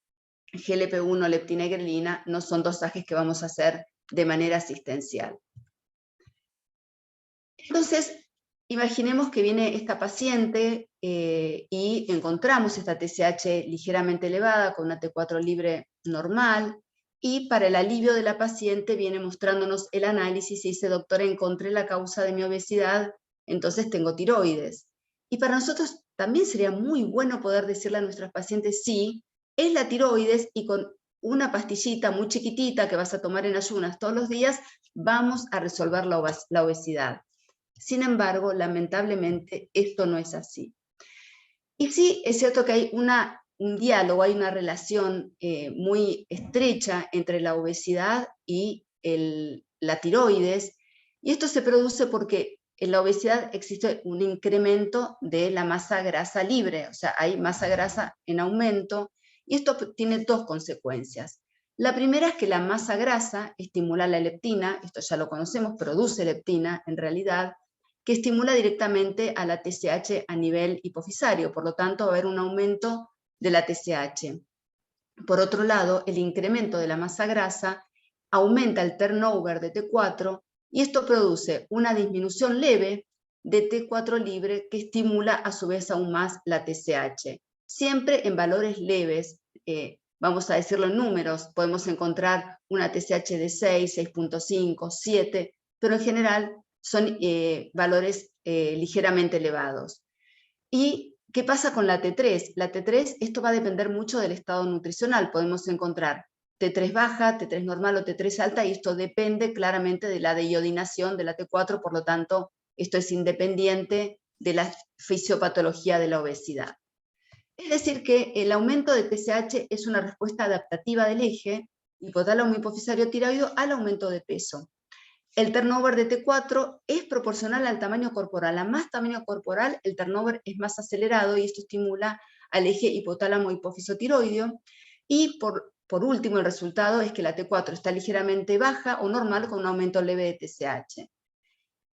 GLP-1, leptina y grelina no son dosajes que vamos a hacer de manera asistencial. Entonces, imaginemos que viene esta paciente y encontramos esta TSH ligeramente elevada con una T4 libre normal, y para el alivio de la paciente viene mostrándonos el análisis y dice: doctora, encontré la causa de mi obesidad, entonces tengo tiroides. Y para nosotros también sería muy bueno poder decirle a nuestras pacientes: sí, es la tiroides, y con una pastillita muy chiquitita que vas a tomar en ayunas todos los días, vamos a resolver la obesidad. Sin embargo, lamentablemente, esto no es así. Y sí, es cierto que hay un diálogo, hay una relación muy estrecha entre la obesidad y la tiroides, y esto se produce porque en la obesidad existe un incremento de la masa grasa libre, o sea, hay masa grasa en aumento, y esto tiene dos consecuencias. La primera es que la masa grasa estimula la leptina, esto ya lo conocemos, produce leptina en realidad, que estimula directamente a la TSH a nivel hipofisario, por lo tanto va a haber un aumento de la TSH. Por otro lado, el incremento de la masa grasa aumenta el turnover de T4, y esto produce una disminución leve de T4 libre que estimula a su vez aún más la TSH. Siempre en valores leves, vamos a decirlo en números, podemos encontrar una TSH de 6, 6.5, 7, pero en general son valores ligeramente elevados. ¿Y qué pasa con la T3? La T3, esto va a depender mucho del estado nutricional. Podemos encontrar T3 baja, T3 normal o T3 alta, y esto depende claramente de la deiodinación de la T4, por lo tanto, esto es independiente de la fisiopatología de la obesidad. Es decir que el aumento de TSH es una respuesta adaptativa del eje hipotálamo hipofisario tiroideo al aumento de peso. El turnover de T4 es proporcional al tamaño corporal. A más tamaño corporal, el turnover es más acelerado y esto estimula al eje hipotálamo hipofisotiroideo. Y por último, el resultado es que la T4 está ligeramente baja o normal con un aumento leve de TSH.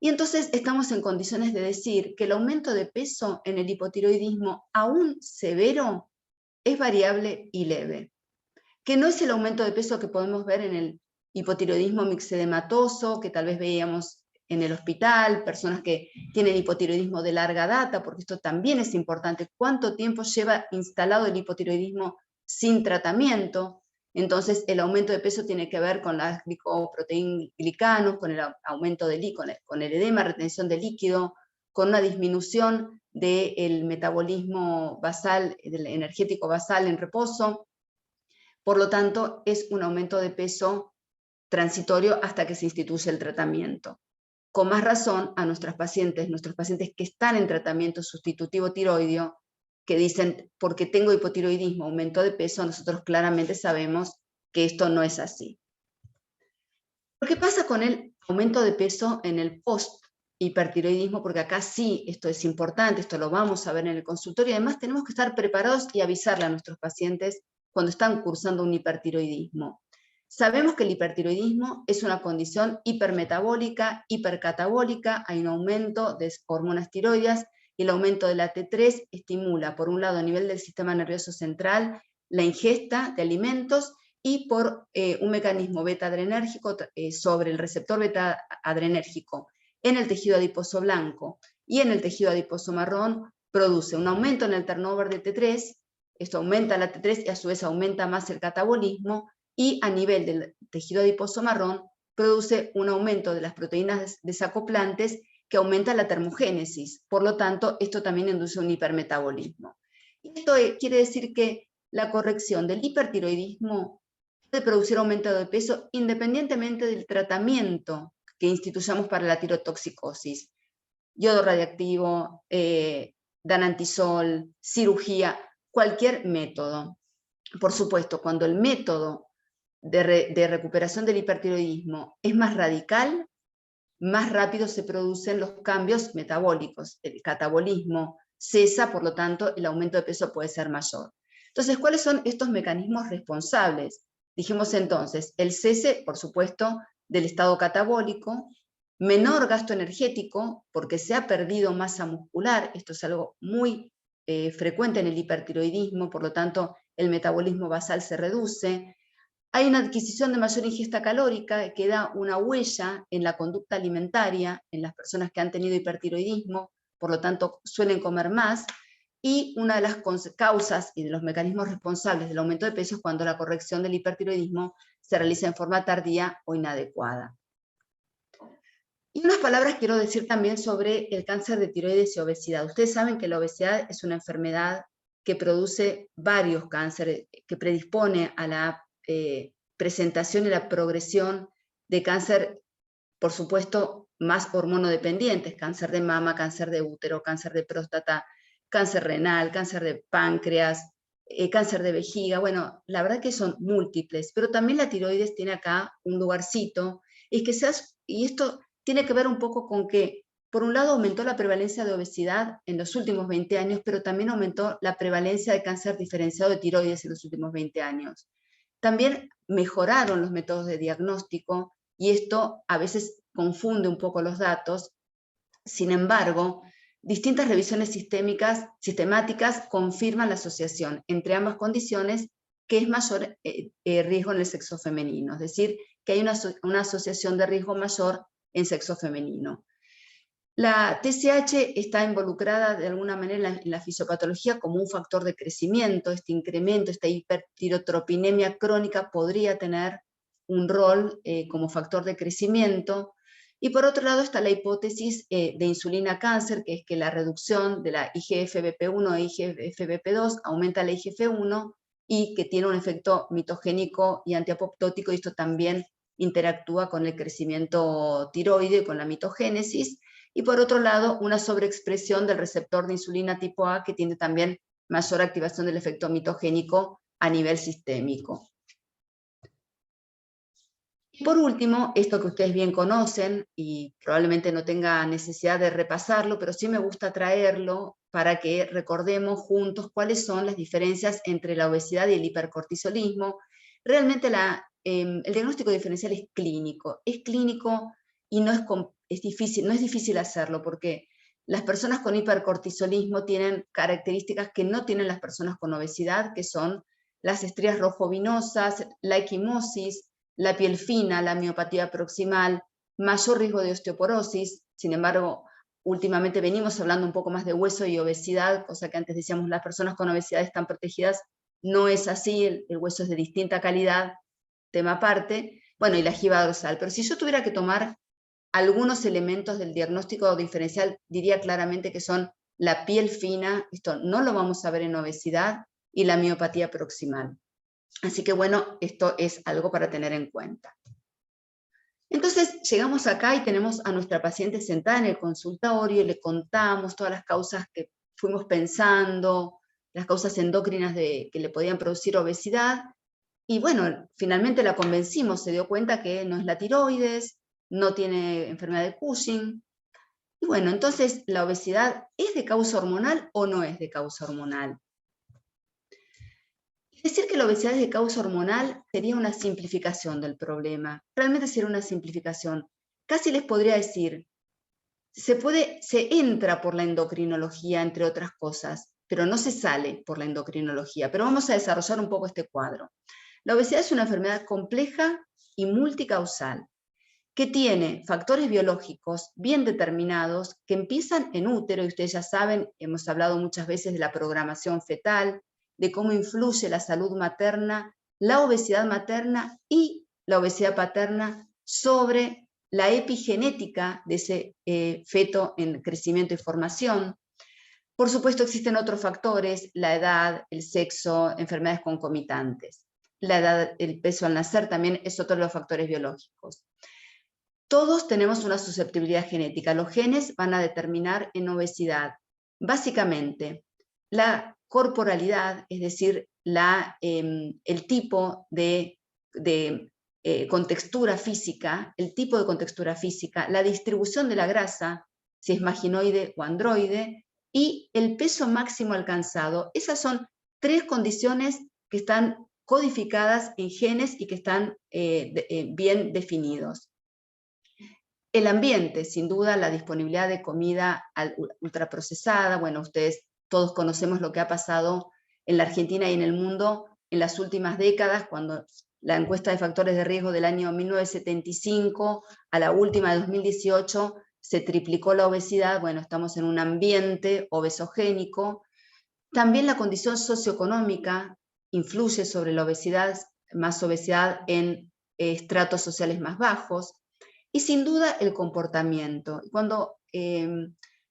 Y entonces estamos en condiciones de decir que el aumento de peso en el hipotiroidismo, aún severo, es variable y leve. Que no es el aumento de peso que podemos ver en el hipotiroidismo mixedematoso, que tal vez veíamos en el hospital, personas que tienen hipotiroidismo de larga data, porque esto también es importante. ¿Cuánto tiempo lleva instalado el hipotiroidismo sin tratamiento? Entonces, el aumento de peso tiene que ver con las glicoproteínas, con el aumento de con el edema, retención de líquido, con una disminución del metabolismo basal, del energético basal en reposo. Por lo tanto, es un aumento de peso transitorio hasta que se instituye el tratamiento. Con más razón, a nuestros pacientes que están en tratamiento sustitutivo tiroideo, que dicen, porque tengo hipotiroidismo, aumento de peso, nosotros claramente sabemos que esto no es así. ¿Qué pasa con el aumento de peso en el post-hipertiroidismo? Porque acá sí, esto es importante, esto lo vamos a ver en el consultorio, y además tenemos que estar preparados y avisarle a nuestros pacientes cuando están cursando un hipertiroidismo. Sabemos que el hipertiroidismo es una condición hipermetabólica, hipercatabólica, hay un aumento de hormonas tiroideas, y el aumento de la T3 estimula, por un lado, a nivel del sistema nervioso central, la ingesta de alimentos, y por un mecanismo beta-adrenérgico sobre el receptor beta-adrenérgico en el tejido adiposo blanco y en el tejido adiposo marrón, produce un aumento en el turnover de T3, esto aumenta la T3 y a su vez aumenta más el catabolismo, y a nivel del tejido adiposo marrón produce un aumento de las proteínas desacoplantes que aumenta la termogénesis. Por lo tanto, esto también induce un hipermetabolismo. Y esto quiere decir que la corrección del hipertiroidismo puede producir aumento de peso independientemente del tratamiento que instituyamos para la tirotoxicosis. Yodo radiactivo, danantisol, cirugía, cualquier método. Por supuesto, cuando el método de recuperación del hipertiroidismo es más radical, más rápido se producen los cambios metabólicos. El catabolismo cesa, por lo tanto, el aumento de peso puede ser mayor. Entonces, ¿cuáles son estos mecanismos responsables? Dijimos entonces, el cese, por supuesto, del estado catabólico, menor gasto energético, porque se ha perdido masa muscular, esto es algo muy frecuente en el hipertiroidismo, por lo tanto, el metabolismo basal se reduce. Hay una adquisición de mayor ingesta calórica que da una huella en la conducta alimentaria en las personas que han tenido hipertiroidismo, por lo tanto suelen comer más, y una de las causas y de los mecanismos responsables del aumento de peso es cuando la corrección del hipertiroidismo se realiza en forma tardía o inadecuada. Y unas palabras quiero decir también sobre el cáncer de tiroides y obesidad. Ustedes saben que la obesidad es una enfermedad que produce varios cánceres, que predispone a la presentación y la progresión de cáncer, por supuesto, más hormonodependientes, cáncer de mama, cáncer de útero, cáncer de próstata, cáncer renal, cáncer de páncreas, cáncer de vejiga. Bueno, la verdad que son múltiples, pero también la tiroides tiene acá un lugarcito, y esto tiene que ver un poco con que, por un lado, aumentó la prevalencia de obesidad en los últimos 20 años, pero también aumentó la prevalencia de cáncer diferenciado de tiroides en los últimos 20 años. También mejoraron los métodos de diagnóstico, y esto a veces confunde un poco los datos. Sin embargo, distintas revisiones sistemáticas confirman la asociación entre ambas condiciones, que es mayor riesgo en el sexo femenino, es decir, que hay una asociación de riesgo mayor en sexo femenino. La TSH está involucrada de alguna manera en la fisiopatología como un factor de crecimiento. Este incremento, esta hipertirotropinemia crónica podría tener un rol como factor de crecimiento. Y por otro lado está la hipótesis de insulina cáncer, que es que la reducción de la IGF-BP1 e IGF-BP2 aumenta la IGF-1 y que tiene un efecto mitogénico y antiapoptótico, y esto también interactúa con el crecimiento tiroideo y con la mitogénesis. Y por otro lado, una sobreexpresión del receptor de insulina tipo A, que tiene también mayor activación del efecto mitogénico a nivel sistémico. Y por último, esto que ustedes bien conocen, y probablemente no tenga necesidad de repasarlo, pero sí me gusta traerlo para que recordemos juntos cuáles son las diferencias entre la obesidad y el hipercortisolismo. Realmente el diagnóstico diferencial es clínico y no es difícil hacerlo, porque las personas con hipercortisolismo tienen características que no tienen las personas con obesidad, que son las estrías rojovinosas, la equimosis, la piel fina, la miopatía proximal, mayor riesgo de osteoporosis. Sin embargo, últimamente venimos hablando un poco más de hueso y obesidad, cosa que antes decíamos las personas con obesidad están protegidas. No es así, el hueso es de distinta calidad, tema aparte. Bueno, y la jiba dorsal. Pero si yo tuviera que tomar algunos elementos del diagnóstico diferencial, diría claramente que son la piel fina, esto no lo vamos a ver en obesidad, y la miopatía proximal. Así que bueno, esto es algo para tener en cuenta. Entonces llegamos acá y tenemos a nuestra paciente sentada en el consultorio y le contamos todas las causas que fuimos pensando, las causas endócrinas que le podían producir obesidad. Y bueno, finalmente la convencimos, se dio cuenta que no es la tiroides, no tiene enfermedad de Cushing. Y bueno, entonces, ¿la obesidad es de causa hormonal o no es de causa hormonal? Decir que la obesidad es de causa hormonal sería una simplificación del problema. Realmente sería una simplificación. Casi les podría decir, se entra por la endocrinología, entre otras cosas, pero no se sale por la endocrinología. Pero vamos a desarrollar un poco este cuadro. La obesidad es una enfermedad compleja y multicausal, que tiene factores biológicos bien determinados que empiezan en útero, y ustedes ya saben, hemos hablado muchas veces de la programación fetal, de cómo influye la salud materna, la obesidad materna y la obesidad paterna sobre la epigenética de ese feto en crecimiento y formación. Por supuesto existen otros factores, la edad, el sexo, enfermedades concomitantes. La edad, el peso al nacer también es otro de los factores biológicos. Todos tenemos una susceptibilidad genética. Los genes van a determinar en obesidad, básicamente, la corporalidad, es decir, el tipo de contextura física, la distribución de la grasa, si es maginoide o androide, y el peso máximo alcanzado. Esas son tres condiciones que están codificadas en genes y que están bien definidos. El ambiente, sin duda, la disponibilidad de comida ultraprocesada. Bueno, ustedes todos conocemos lo que ha pasado en la Argentina y en el mundo en las últimas décadas, cuando la encuesta de factores de riesgo del año 1975 a la última de 2018 se triplicó la obesidad. Bueno, estamos en un ambiente obesogénico. También la condición socioeconómica influye sobre la obesidad, más obesidad en estratos sociales más bajos. Y sin duda el comportamiento. Cuando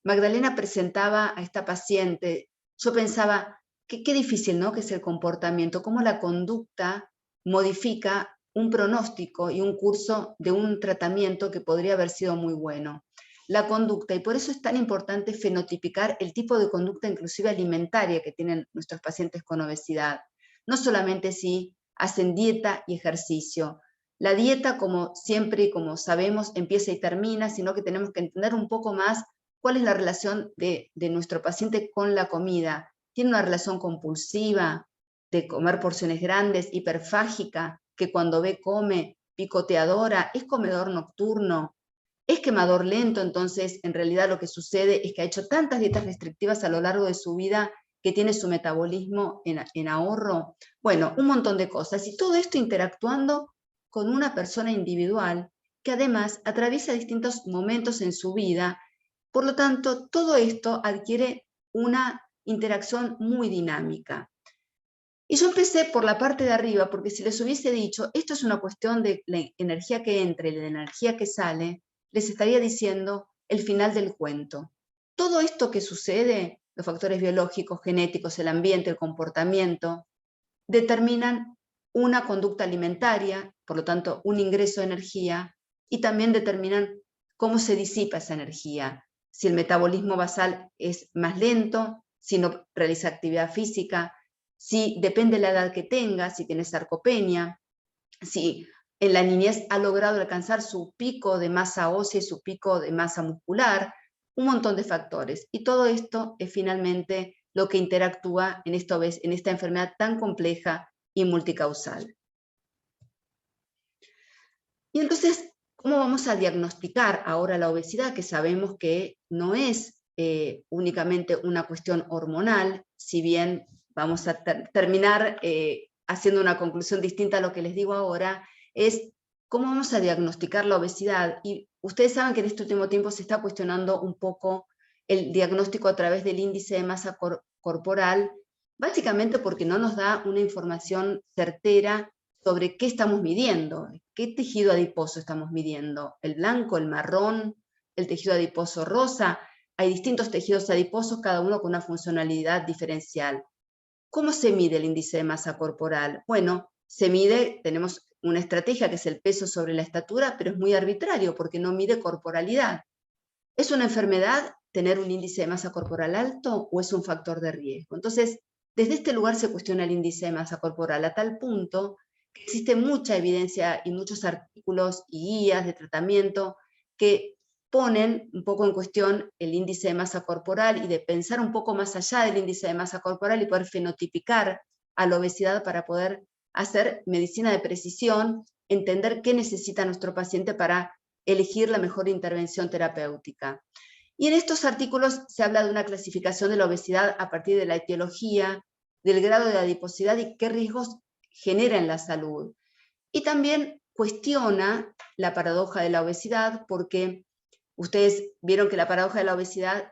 Magdalena presentaba a esta paciente, yo pensaba, qué difícil, ¿no?, que es el comportamiento, cómo la conducta modifica un pronóstico y un curso de un tratamiento que podría haber sido muy bueno. La conducta, y por eso es tan importante fenotipicar el tipo de conducta inclusive alimentaria que tienen nuestros pacientes con obesidad. No solamente si hacen dieta y ejercicio. La dieta, como siempre y como sabemos, empieza y termina, sino que tenemos que entender un poco más cuál es la relación de nuestro paciente con la comida. ¿Tiene una relación compulsiva de comer porciones grandes, hiperfágica, que cuando ve come, picoteadora? ¿Es comedor nocturno? ¿Es quemador lento? Entonces, en realidad lo que sucede es que ha hecho tantas dietas restrictivas a lo largo de su vida que tiene su metabolismo en ahorro. Bueno, un montón de cosas. Y todo esto interactuando con una persona individual que además atraviesa distintos momentos en su vida Por lo tanto, todo esto adquiere una interacción muy dinámica. Y yo empecé por la parte de arriba, porque si les hubiese dicho, esto es una cuestión de la energía que entra y la energía que sale, les estaría diciendo el final del cuento. Todo esto que sucede, los factores biológicos, genéticos, el ambiente, el comportamiento, determinan una conducta alimentaria, por lo tanto, un ingreso de energía, y también determinan cómo se disipa esa energía. Si el metabolismo basal es más lento, si no realiza actividad física, si depende de la edad que tenga, si tiene sarcopenia, si en la niñez ha logrado alcanzar su pico de masa ósea y su pico de masa muscular, un montón de factores. Y todo esto es finalmente lo que interactúa en esta enfermedad tan compleja y multicausal. Y entonces, ¿cómo vamos a diagnosticar ahora la obesidad? Que sabemos que no es únicamente una cuestión hormonal, si bien vamos a terminar haciendo una conclusión distinta a lo que les digo ahora, es cómo vamos a diagnosticar la obesidad. Y ustedes saben que en este último tiempo se está cuestionando un poco el diagnóstico a través del índice de masa corporal, básicamente porque no nos da una información certera sobre qué estamos midiendo, qué tejido adiposo estamos midiendo, el blanco, el marrón, el tejido adiposo rosa. Hay distintos tejidos adiposos, cada uno con una funcionalidad diferencial. ¿Cómo se mide el índice de masa corporal? Bueno, se mide, tenemos una estrategia que es el peso sobre la estatura, pero es muy arbitrario porque no mide corporalidad. ¿Es una enfermedad tener un índice de masa corporal alto o es un factor de riesgo? Entonces, desde este lugar se cuestiona el índice de masa corporal a tal punto que existe mucha evidencia y muchos artículos y guías de tratamiento que ponen un poco en cuestión el índice de masa corporal y de pensar un poco más allá del índice de masa corporal y poder fenotipicar a la obesidad para poder hacer medicina de precisión, entender qué necesita nuestro paciente para elegir la mejor intervención terapéutica. Y en estos artículos se habla de una clasificación de la obesidad a partir de la etiología, del grado de adiposidad y qué riesgos genera en la salud. Y también cuestiona la paradoja de la obesidad, porque ustedes vieron que la paradoja de la obesidad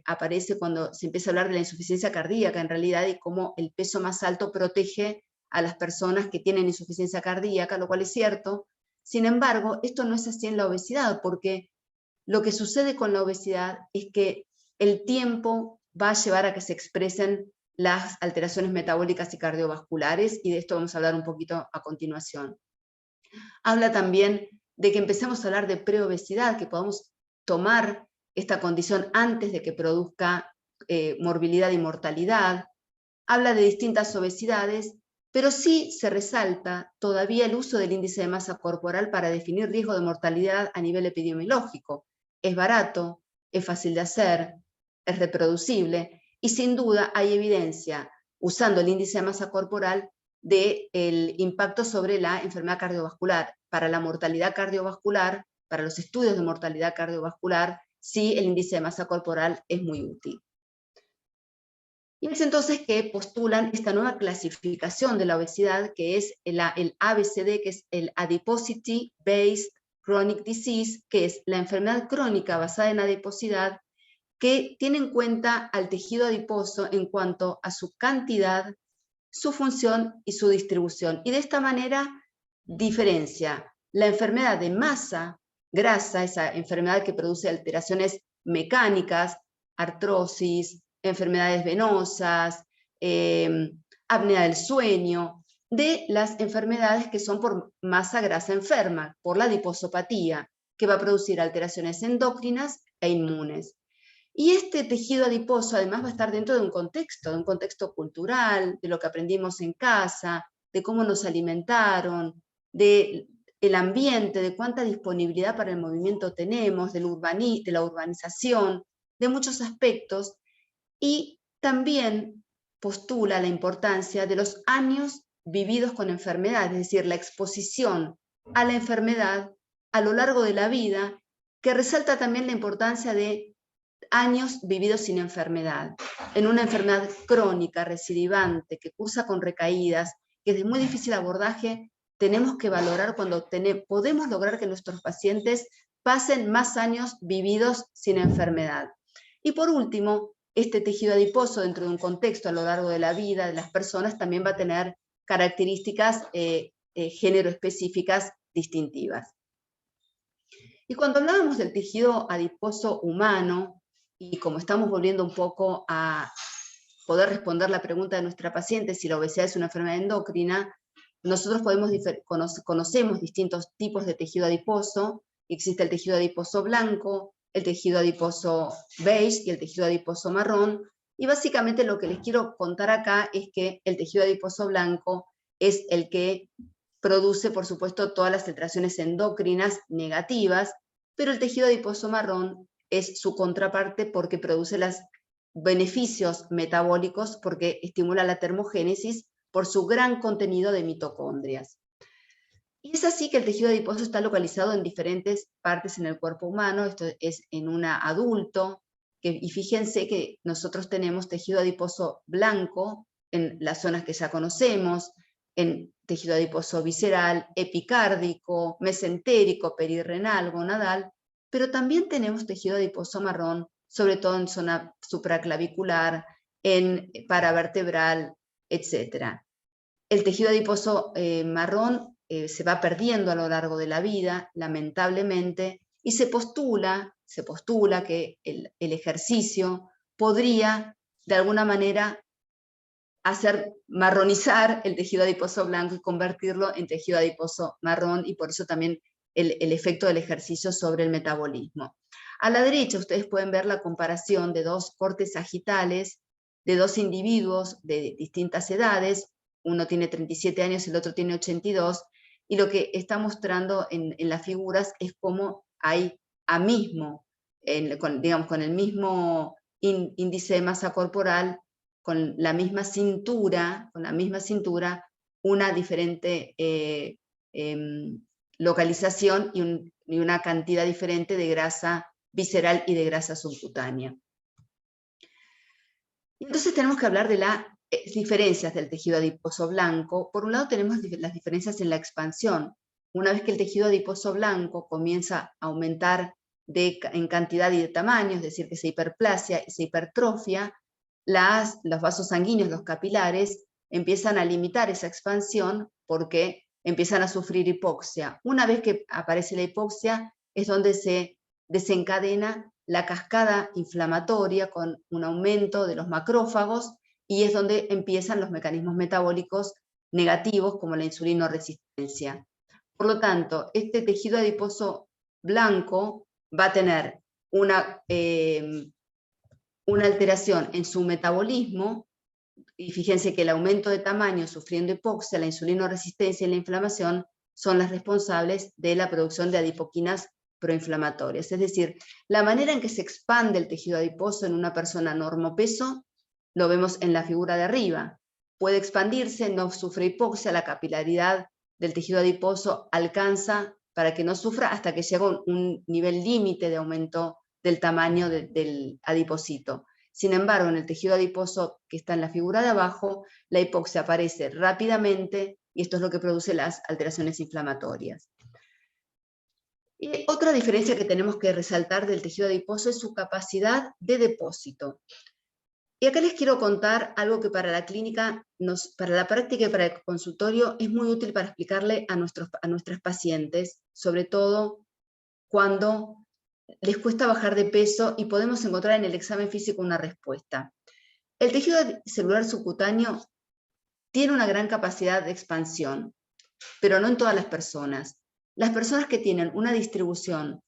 aparece cuando se empieza a hablar de la insuficiencia cardíaca en realidad y cómo el peso más alto protege a las personas que tienen insuficiencia cardíaca, lo cual es cierto. Sin embargo, esto no es así en la obesidad, porque lo que sucede con la obesidad es que el tiempo va a llevar a que se expresen las alteraciones metabólicas y cardiovasculares, y de esto vamos a hablar un poquito a continuación. Habla también de que empecemos a hablar de preobesidad, que podamos tomar esta condición antes de que produzca morbilidad y mortalidad. Habla de distintas obesidades, pero sí se resalta todavía el uso del índice de masa corporal para definir riesgo de mortalidad a nivel epidemiológico. Es barato, es fácil de hacer, es reproducible, y sin duda hay evidencia, usando el índice de masa corporal, del impacto sobre la enfermedad cardiovascular. Para la mortalidad cardiovascular, para los estudios de mortalidad cardiovascular, sí el índice de masa corporal es muy útil. Y es entonces que postulan esta nueva clasificación de la obesidad, que es el ABCD, que es el Adiposity Based Chronic Disease, que es la enfermedad crónica basada en adiposidad, que tiene en cuenta al tejido adiposo en cuanto a su cantidad, su función y su distribución. Y de esta manera diferencia la enfermedad de masa grasa, esa enfermedad que produce alteraciones mecánicas, artrosis, enfermedades venosas, apnea del sueño, de las enfermedades que son por masa grasa enferma, por la adiposopatía, que va a producir alteraciones endocrinas e inmunes. Y este tejido adiposo además va a estar dentro de un contexto cultural, de lo que aprendimos en casa, de cómo nos alimentaron, del ambiente, de cuánta disponibilidad para el movimiento tenemos, de la urbanización, de muchos aspectos, y también postula la importancia de los años vividos con enfermedad, es decir, la exposición a la enfermedad a lo largo de la vida, que resalta también la importancia de años vividos sin enfermedad, en una enfermedad crónica, recidivante, que cursa con recaídas, que es de muy difícil abordaje. Tenemos que valorar cuando podemos lograr que nuestros pacientes pasen más años vividos sin enfermedad. Y por último, este tejido adiposo dentro de un contexto a lo largo de la vida de las personas también va a tener características género específicas distintivas. Y cuando hablábamos del tejido adiposo humano, y como estamos volviendo un poco a poder responder la pregunta de nuestra paciente si la obesidad es una enfermedad endocrina, nosotros conocemos distintos tipos de tejido adiposo. Existe el tejido adiposo blanco, el tejido adiposo beige y el tejido adiposo marrón, y básicamente lo que les quiero contar acá es que el tejido adiposo blanco es el que produce, por supuesto, todas las alteraciones endocrinas negativas, pero el tejido adiposo marrón es su contraparte porque produce los beneficios metabólicos, porque estimula la termogénesis por su gran contenido de mitocondrias. Y es así que el tejido adiposo está localizado en diferentes partes en el cuerpo humano. Esto es en un adulto, y fíjense que nosotros tenemos tejido adiposo blanco en las zonas que ya conocemos, en tejido adiposo visceral, epicárdico, mesentérico, perirrenal, gonadal, pero también tenemos tejido adiposo marrón, sobre todo en zona supraclavicular, en paravertebral, etc. El tejido adiposo marrón se va perdiendo a lo largo de la vida, lamentablemente, y se postula que el ejercicio podría, de alguna manera, hacer marronizar el tejido adiposo blanco y convertirlo en tejido adiposo marrón, y por eso también el efecto del ejercicio sobre el metabolismo. A la derecha ustedes pueden ver la comparación de dos cortes sagitales de dos individuos de distintas edades. Uno tiene 37 años y el otro tiene 82, y lo que está mostrando en las figuras es cómo hay con el mismo índice de masa corporal, con la misma cintura, una diferente localización y una cantidad diferente de grasa visceral y de grasa subcutánea. Entonces tenemos que hablar de las diferencias del tejido adiposo blanco. Por un lado tenemos las diferencias en la expansión. Una vez que el tejido adiposo blanco comienza a aumentar en cantidad y de tamaño, es decir, que se hiperplasia y se hipertrofia, los vasos sanguíneos, los capilares, empiezan a limitar esa expansión porque empiezan a sufrir hipoxia. Una vez que aparece la hipoxia es donde se desencadena la cascada inflamatoria con un aumento de los macrófagos, y es donde empiezan los mecanismos metabólicos negativos como la insulinoresistencia. Por lo tanto, este tejido adiposo blanco va a tener una alteración en su metabolismo, y fíjense que el aumento de tamaño sufriendo hipoxia, la insulinoresistencia y la inflamación son las responsables de la producción de adipoquinas proinflamatorias. Es decir, la manera en que se expande el tejido adiposo en una persona normopeso, lo vemos en la figura de arriba. Puede expandirse, no sufre hipoxia, la capilaridad del tejido adiposo alcanza para que no sufra hasta que llega a un nivel límite de aumento del tamaño del adipocito. Sin embargo, en el tejido adiposo que está en la figura de abajo, la hipoxia aparece rápidamente, y esto es lo que produce las alteraciones inflamatorias. Y otra diferencia que tenemos que resaltar del tejido adiposo es su capacidad de depósito. Y acá les quiero contar algo que para la clínica, para la práctica y para el consultorio es muy útil para explicarle a nuestras pacientes, sobre todo cuando les cuesta bajar de peso y podemos encontrar en el examen físico una respuesta. El tejido celular subcutáneo tiene una gran capacidad de expansión, pero no en todas las personas. Las personas que tienen una distribución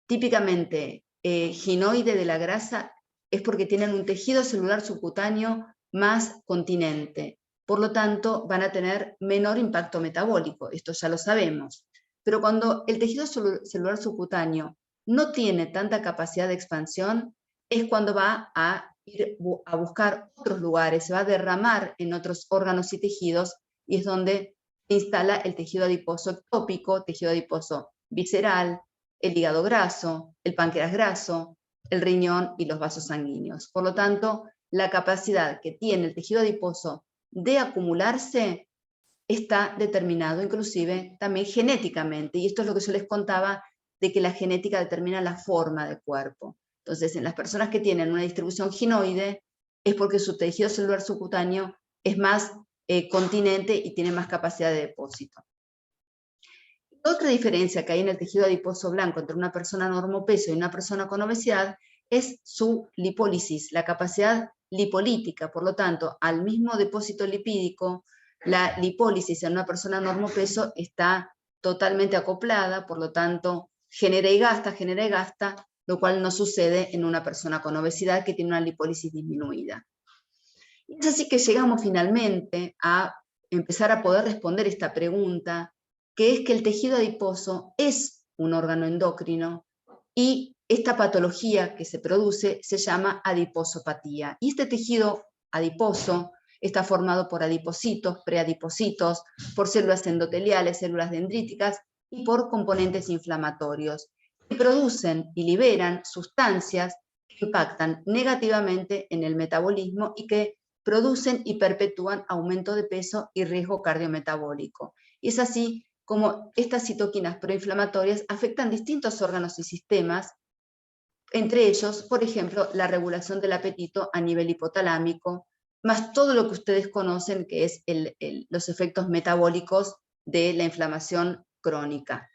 típicamente ginoide de la grasa es porque tienen un tejido celular subcutáneo más continente. Por lo tanto, van a tener menor impacto metabólico, esto ya lo sabemos. Pero cuando el tejido celular subcutáneo no tiene tanta capacidad de expansión, es cuando va a ir a buscar otros lugares, se va a derramar en otros órganos y tejidos, y es donde se instala el tejido adiposo ectópico, tejido adiposo visceral, el hígado graso, el páncreas graso, el riñón y los vasos sanguíneos. Por lo tanto, la capacidad que tiene el tejido adiposo de acumularse está determinado inclusive también genéticamente, y esto es lo que yo les contaba de que la genética determina la forma del cuerpo. Entonces, en las personas que tienen una distribución ginoide, es porque su tejido celular subcutáneo es más continente y tiene más capacidad de depósito. Otra diferencia que hay en el tejido adiposo blanco entre una persona normopeso y una persona con obesidad es su lipólisis, la capacidad lipolítica. Por lo tanto, al mismo depósito lipídico, la lipólisis en una persona normopeso está totalmente acoplada, por lo tanto, genera y gasta, lo cual no sucede en una persona con obesidad que tiene una lipólisis disminuida. Y es así que llegamos finalmente a empezar a poder responder esta pregunta, que es que el tejido adiposo es un órgano endocrino y esta patología que se produce se llama adiposopatía. Y este tejido adiposo está formado por adipocitos, preadipocitos, por células endoteliales, células dendríticas y por componentes inflamatorios, que producen y liberan sustancias que impactan negativamente en el metabolismo y que producen y perpetúan aumento de peso y riesgo cardiometabólico. Y es así como estas citoquinas proinflamatorias afectan distintos órganos y sistemas, entre ellos, por ejemplo, la regulación del apetito a nivel hipotalámico, más todo lo que ustedes conocen que es los efectos metabólicos de la inflamación crónica.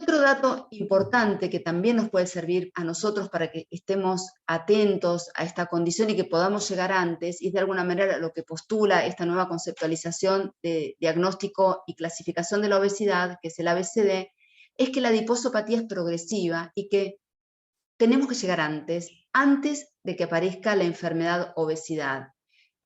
Otro dato importante que también nos puede servir a nosotros para que estemos atentos a esta condición y que podamos llegar antes, y es de alguna manera lo que postula esta nueva conceptualización de diagnóstico y clasificación de la obesidad, que es el ABCD, es que la adiposopatía es progresiva y que tenemos que llegar antes de que aparezca la enfermedad obesidad,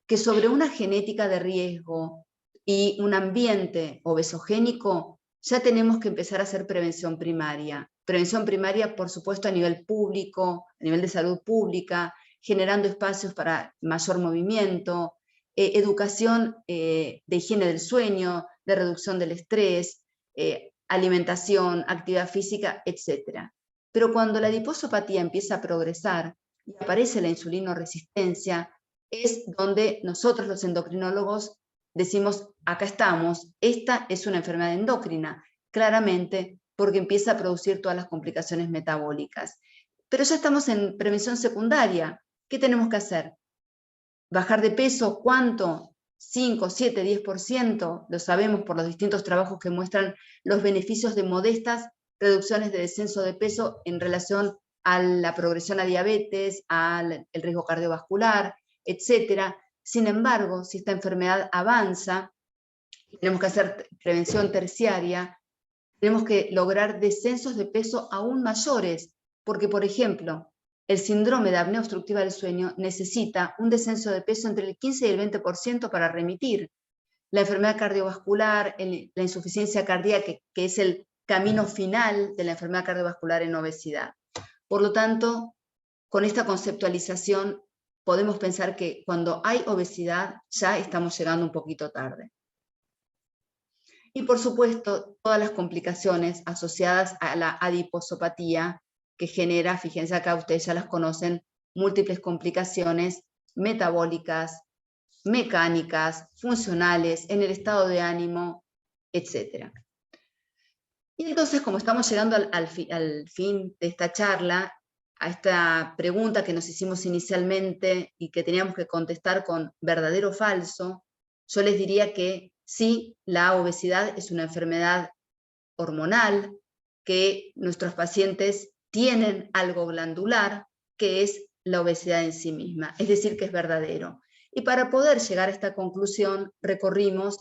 que sobre una genética de riesgo y un ambiente obesogénico ya tenemos que empezar a hacer prevención primaria. Prevención primaria, por supuesto, a nivel público, a nivel de salud pública, generando espacios para mayor movimiento, educación de higiene del sueño, de reducción del estrés, alimentación, actividad física, etc. Pero cuando la adiposopatía empieza a progresar y aparece la insulinoresistencia, es donde nosotros los endocrinólogos decimos, acá estamos, esta es una enfermedad endocrina, claramente porque empieza a producir todas las complicaciones metabólicas. Pero ya estamos en prevención secundaria. ¿Qué tenemos que hacer? ¿Bajar de peso? ¿Cuánto? 5, 7, 10%, lo sabemos por los distintos trabajos que muestran los beneficios de modestas reducciones de descenso de peso en relación a la progresión a diabetes, al riesgo cardiovascular, etc. Sin embargo, si esta enfermedad avanza, tenemos que hacer prevención terciaria, tenemos que lograr descensos de peso aún mayores, porque, por ejemplo, el síndrome de apnea obstructiva del sueño necesita un descenso de peso entre el 15 y el 20% para remitir. La enfermedad cardiovascular, la insuficiencia cardíaca, que es el camino final de la enfermedad cardiovascular en obesidad. Por lo tanto, con esta conceptualización podemos pensar que cuando hay obesidad ya estamos llegando un poquito tarde. Y por supuesto, todas las complicaciones asociadas a la adiposopatía que genera, fíjense acá, ustedes ya las conocen, múltiples complicaciones metabólicas, mecánicas, funcionales, en el estado de ánimo, etc. Y entonces, como estamos llegando al fin de esta charla, a esta pregunta que nos hicimos inicialmente y que teníamos que contestar con verdadero o falso, yo les diría que sí, la obesidad es una enfermedad hormonal, que nuestros pacientes tienen algo glandular, que es la obesidad en sí misma, es decir, que es verdadero. Y para poder llegar a esta conclusión, recorrimos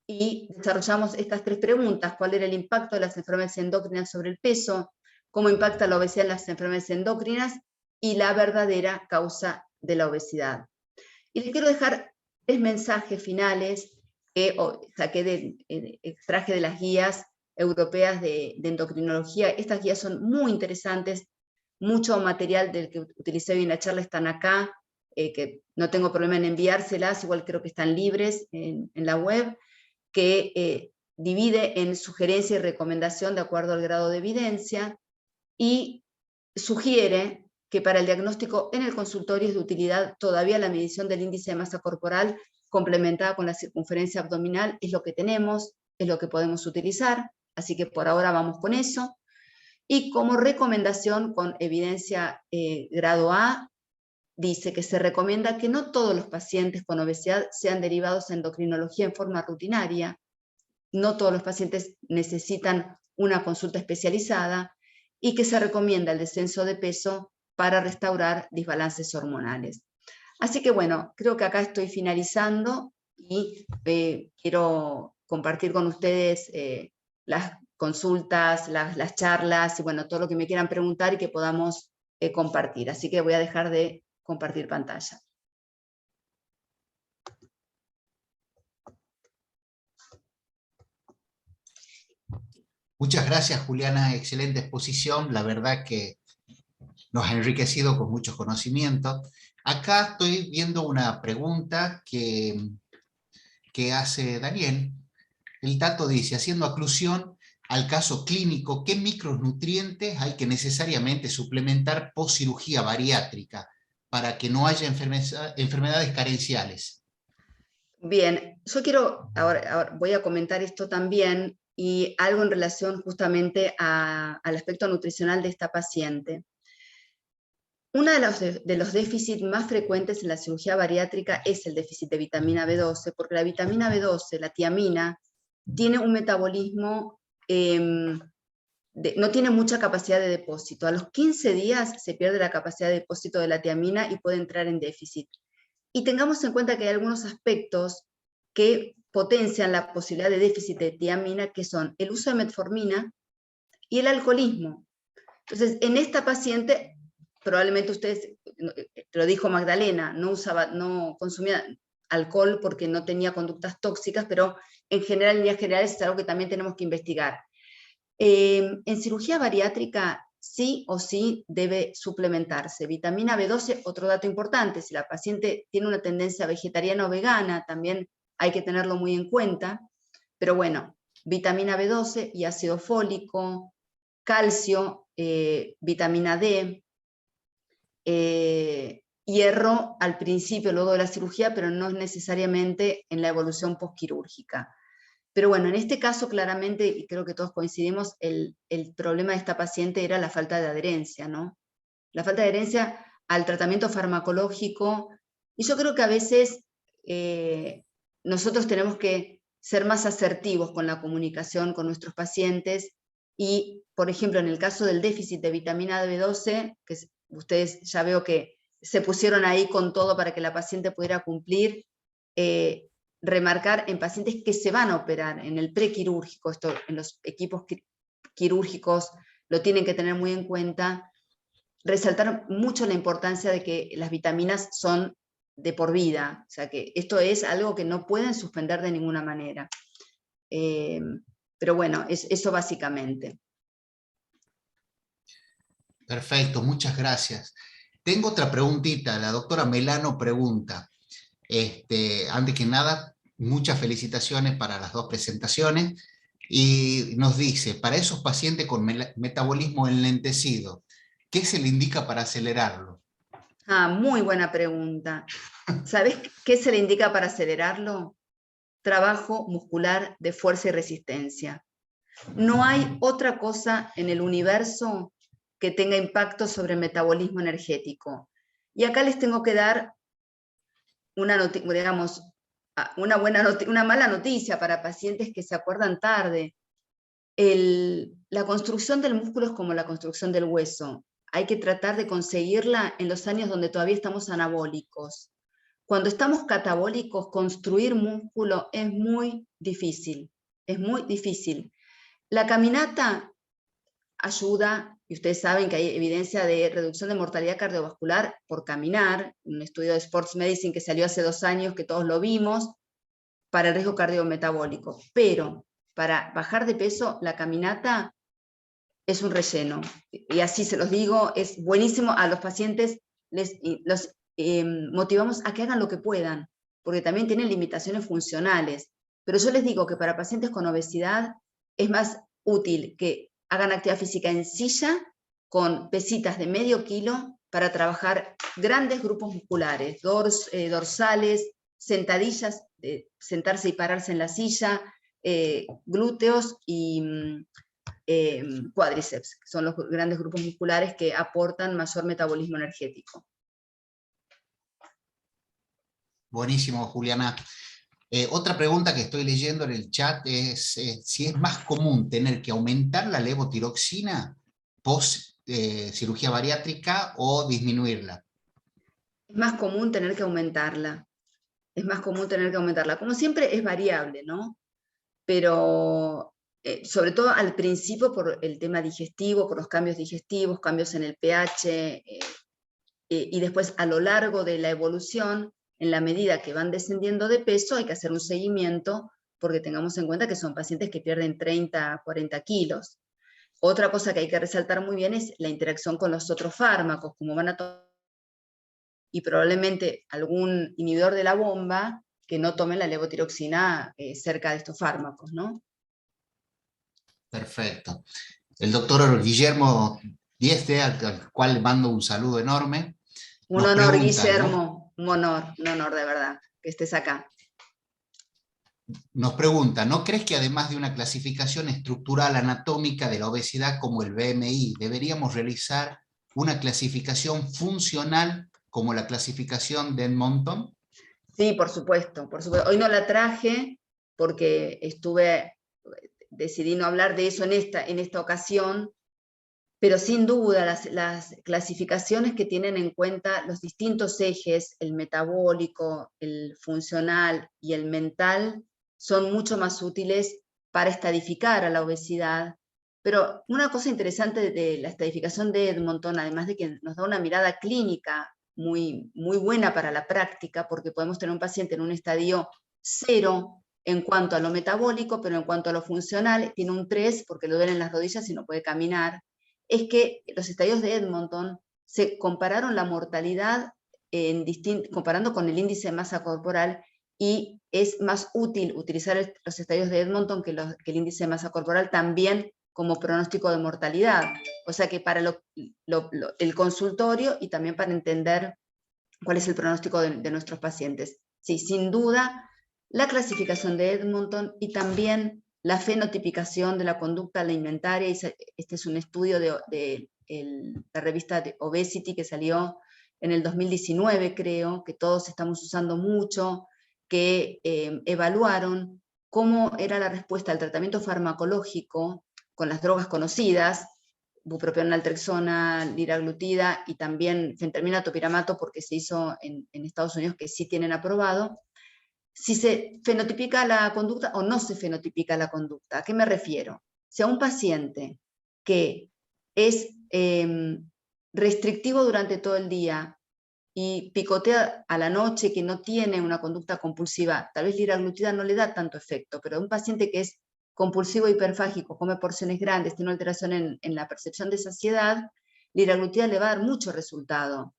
y desarrollamos estas tres preguntas: ¿cuál era el impacto de las enfermedades endócrinas sobre el peso? ¿Cómo impacta la obesidad en las enfermedades endócrinas? Y la verdadera causa de la obesidad. Y les quiero dejar tres mensajes finales que extraje de las guías europeas de endocrinología. Estas guías son muy interesantes, mucho material del que utilicé hoy en la charla están acá, que no tengo problema en enviárselas, igual creo que están libres en la web, que divide en sugerencia y recomendación de acuerdo al grado de evidencia, y sugiere que para el diagnóstico en el consultorio es de utilidad todavía la medición del índice de masa corporal complementada con la circunferencia abdominal, es lo que tenemos, es lo que podemos utilizar. Así que por ahora vamos con eso. Y como recomendación con evidencia grado A, dice que se recomienda que no todos los pacientes con obesidad sean derivados a endocrinología en forma rutinaria. No todos los pacientes necesitan una consulta especializada y que se recomienda el descenso de peso para restaurar desbalances hormonales. Así que bueno, creo que acá estoy finalizando y quiero compartir con ustedes las consultas, las charlas y bueno, todo lo que me quieran preguntar y que podamos compartir. Así que voy a dejar de compartir pantalla. Muchas gracias, Juliana, excelente exposición, la verdad que nos ha enriquecido con muchos conocimientos. Acá estoy viendo una pregunta que hace Daniel. El Tato dice, haciendo alusión al caso clínico, ¿qué micronutrientes hay que necesariamente suplementar post cirugía bariátrica para que no haya enfermedades carenciales? Bien, yo quiero, ahora voy a comentar esto también y algo en relación justamente al aspecto nutricional de esta paciente. Uno de los déficits más frecuentes en la cirugía bariátrica es el déficit de vitamina B12, porque la vitamina B12, la tiamina, tiene un metabolismo, no tiene mucha capacidad de depósito. A los 15 días se pierde la capacidad de depósito de la tiamina y puede entrar en déficit. Y tengamos en cuenta que hay algunos aspectos que potencian la posibilidad de déficit de tiamina, que son el uso de metformina y el alcoholismo. Entonces, en esta paciente, probablemente ustedes, lo dijo Magdalena, no consumía alcohol porque no tenía conductas tóxicas, pero en general, en líneas generales, es algo que también tenemos que investigar. En cirugía bariátrica, sí o sí debe suplementarse. Vitamina B12, otro dato importante, si la paciente tiene una tendencia vegetariana o vegana, también hay que tenerlo muy en cuenta, pero bueno, vitamina B12 y ácido fólico, calcio, vitamina D, hierro al principio, luego de la cirugía, pero no necesariamente en la evolución postquirúrgica. Pero bueno, en este caso claramente, y creo que todos coincidimos, el problema de esta paciente era la falta de adherencia, ¿no? La falta de adherencia al tratamiento farmacológico, y yo creo que a veces nosotros tenemos que ser más asertivos con la comunicación con nuestros pacientes, y por ejemplo en el caso del déficit de vitamina B12, que ustedes ya veo que se pusieron ahí con todo para que la paciente pudiera cumplir, remarcar en pacientes que se van a operar en el prequirúrgico, esto en los equipos quirúrgicos lo tienen que tener muy en cuenta, resaltar mucho la importancia de que las vitaminas son de por vida, o sea que esto es algo que no pueden suspender de ninguna manera. Pero bueno, eso básicamente. Perfecto, muchas gracias. Tengo otra preguntita, la doctora Melano pregunta, antes que nada, muchas felicitaciones para las dos presentaciones, y nos dice, para esos pacientes con metabolismo enlentecido, ¿qué se le indica para acelerarlo? Ah, muy buena pregunta. ¿Sabes qué se le indica para acelerarlo? Trabajo muscular de fuerza y resistencia. No hay otra cosa en el universo que tenga impacto sobre el metabolismo energético. Y acá les tengo que dar una mala noticia para pacientes que se acuerdan tarde. La construcción del músculo es como la construcción del hueso. Hay que tratar de conseguirla en los años donde todavía estamos anabólicos. Cuando estamos catabólicos, construir músculo es muy difícil, es muy difícil. La caminata ayuda, y ustedes saben que hay evidencia de reducción de mortalidad cardiovascular por caminar, un estudio de Sports Medicine que salió hace 2 años, que todos lo vimos, para el riesgo cardiometabólico. Pero para bajar de peso, la caminata es un relleno. Y así se los digo, es buenísimo. A los pacientes los motivamos a que hagan lo que puedan, porque también tienen limitaciones funcionales. Pero yo les digo que para pacientes con obesidad es más útil que hagan actividad física en silla con pesitas de medio kilo para trabajar grandes grupos musculares, dorsales, sentadillas, sentarse y pararse en la silla, glúteos y cuádriceps, que son los grandes grupos musculares que aportan mayor metabolismo energético. Buenísimo, Juliana. Otra pregunta que estoy leyendo en el chat es si es más común tener que aumentar la levotiroxina post cirugía bariátrica o disminuirla. Es más común tener que aumentarla. Es más común tener que aumentarla. Como siempre es variable, ¿no? Pero sobre todo al principio por el tema digestivo, por los cambios digestivos, cambios en el pH, y después a lo largo de la evolución, en la medida que van descendiendo de peso, hay que hacer un seguimiento, porque tengamos en cuenta que son pacientes que pierden 30, 40 kilos. Otra cosa que hay que resaltar muy bien es la interacción con los otros fármacos, como van a tomar, y probablemente algún inhibidor de la bomba que no tome la levotiroxina cerca de estos fármacos, ¿no? Perfecto. El doctor Guillermo Dieste, al cual le mando un saludo enorme. Un honor, Guillermo, ¿no? Un honor de verdad que estés acá. Nos pregunta, ¿no crees que además de una clasificación estructural anatómica de la obesidad como el BMI, deberíamos realizar una clasificación funcional como la clasificación de Edmonton? Sí, por supuesto, por supuesto. Hoy no la traje porque decidí no hablar de eso en esta ocasión, pero sin duda las clasificaciones que tienen en cuenta los distintos ejes, el metabólico, el funcional y el mental, son mucho más útiles para estadificar a la obesidad. Pero una cosa interesante de la estadificación de Edmonton, además de que nos da una mirada clínica muy, muy buena para la práctica, porque podemos tener un paciente en un estadio 0 en cuanto a lo metabólico, pero en cuanto a lo funcional tiene un 3 porque le duelen las rodillas y no puede caminar, es que los estadios de Edmonton se compararon la mortalidad comparando con el índice de masa corporal, y es más útil utilizar los estadios de Edmonton que el índice de masa corporal también como pronóstico de mortalidad. O sea que para el consultorio y también para entender cuál es el pronóstico de nuestros pacientes. Sí, sin duda, la clasificación de Edmonton y también la fenotipicación de la conducta alimentaria. Este es un estudio de la revista de Obesity que salió en el 2019, creo, que todos estamos usando mucho, que evaluaron cómo era la respuesta al tratamiento farmacológico con las drogas conocidas, bupropión, naltrexona, liraglutida y también fentermina, piramato, porque se hizo en Estados Unidos, que sí tienen aprobado, si se fenotipica la conducta o no se fenotipica la conducta. ¿A qué me refiero? Si a un paciente que es restrictivo durante todo el día y picotea a la noche, que no tiene una conducta compulsiva, tal vez liraglutida no le da tanto efecto, pero a un paciente que es compulsivo hiperfágico, come porciones grandes, tiene alteración en la percepción de saciedad, liraglutida le va a dar mucho resultado.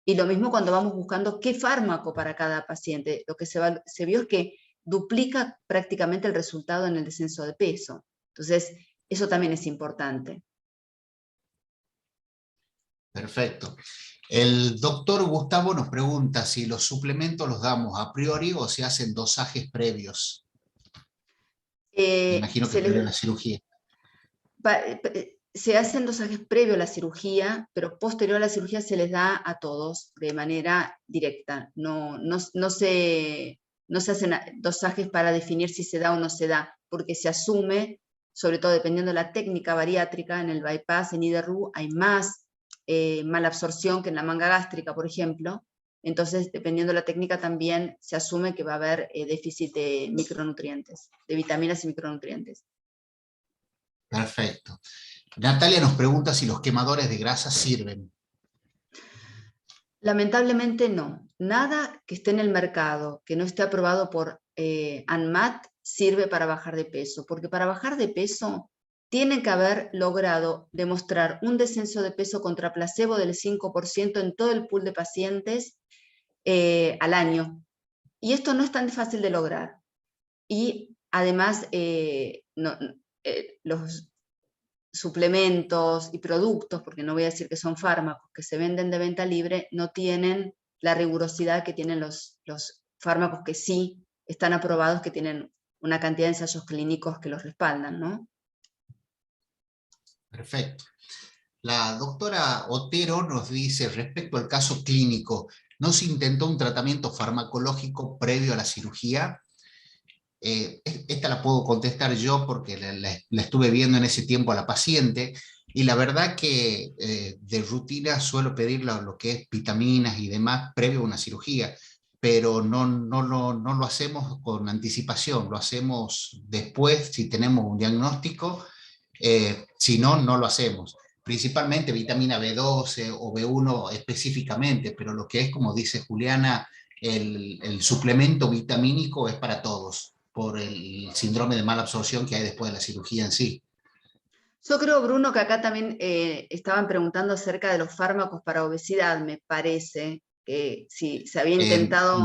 Y lo mismo cuando vamos buscando qué fármaco para cada paciente. Lo que se vio es que duplica prácticamente el resultado en el descenso de peso. Entonces, eso también es importante. Perfecto. El doctor Gustavo nos pregunta si los suplementos los damos a priori o se hacen dosajes previos. Me imagino que previo a la cirugía. Se hacen dosajes previo a la cirugía, pero posterior a la cirugía se les da a todos de manera directa. No se hacen dosajes para definir si se da o no se da, porque se asume, sobre todo dependiendo de la técnica bariátrica, en el bypass, en IDRU, hay más mala absorción que en la manga gástrica, por ejemplo. Entonces, dependiendo de la técnica, también se asume que va a haber déficit de micronutrientes, de vitaminas y micronutrientes. Perfecto. Natalia nos pregunta si los quemadores de grasa sirven. Lamentablemente no. Nada que esté en el mercado, que no esté aprobado por ANMAT, sirve para bajar de peso, porque para bajar de peso tienen que haber logrado demostrar un descenso de peso contra placebo del 5% en todo el pool de pacientes al año. Y esto no es tan fácil de lograr. Y además, los suplementos y productos, porque no voy a decir que son fármacos, que se venden de venta libre, no tienen la rigurosidad que tienen los fármacos que sí están aprobados, que tienen una cantidad de ensayos clínicos que los respaldan, ¿no? Perfecto. La doctora Otero nos dice, respecto al caso clínico, ¿no se intentó un tratamiento farmacológico previo a la cirugía? Esta la puedo contestar yo porque la estuve viendo en ese tiempo a la paciente, y la verdad que de rutina suelo pedir lo que es vitaminas y demás previo a una cirugía, pero no lo hacemos con anticipación, lo hacemos después si tenemos un diagnóstico, si no, no lo hacemos. Principalmente vitamina B12 o B1 específicamente, pero lo que es, como dice Juliana, el suplemento vitamínico es para todos, por el síndrome de mala absorción que hay después de la cirugía en sí. Yo creo, Bruno, que acá también estaban preguntando acerca de los fármacos para obesidad, me parece, que si se había intentado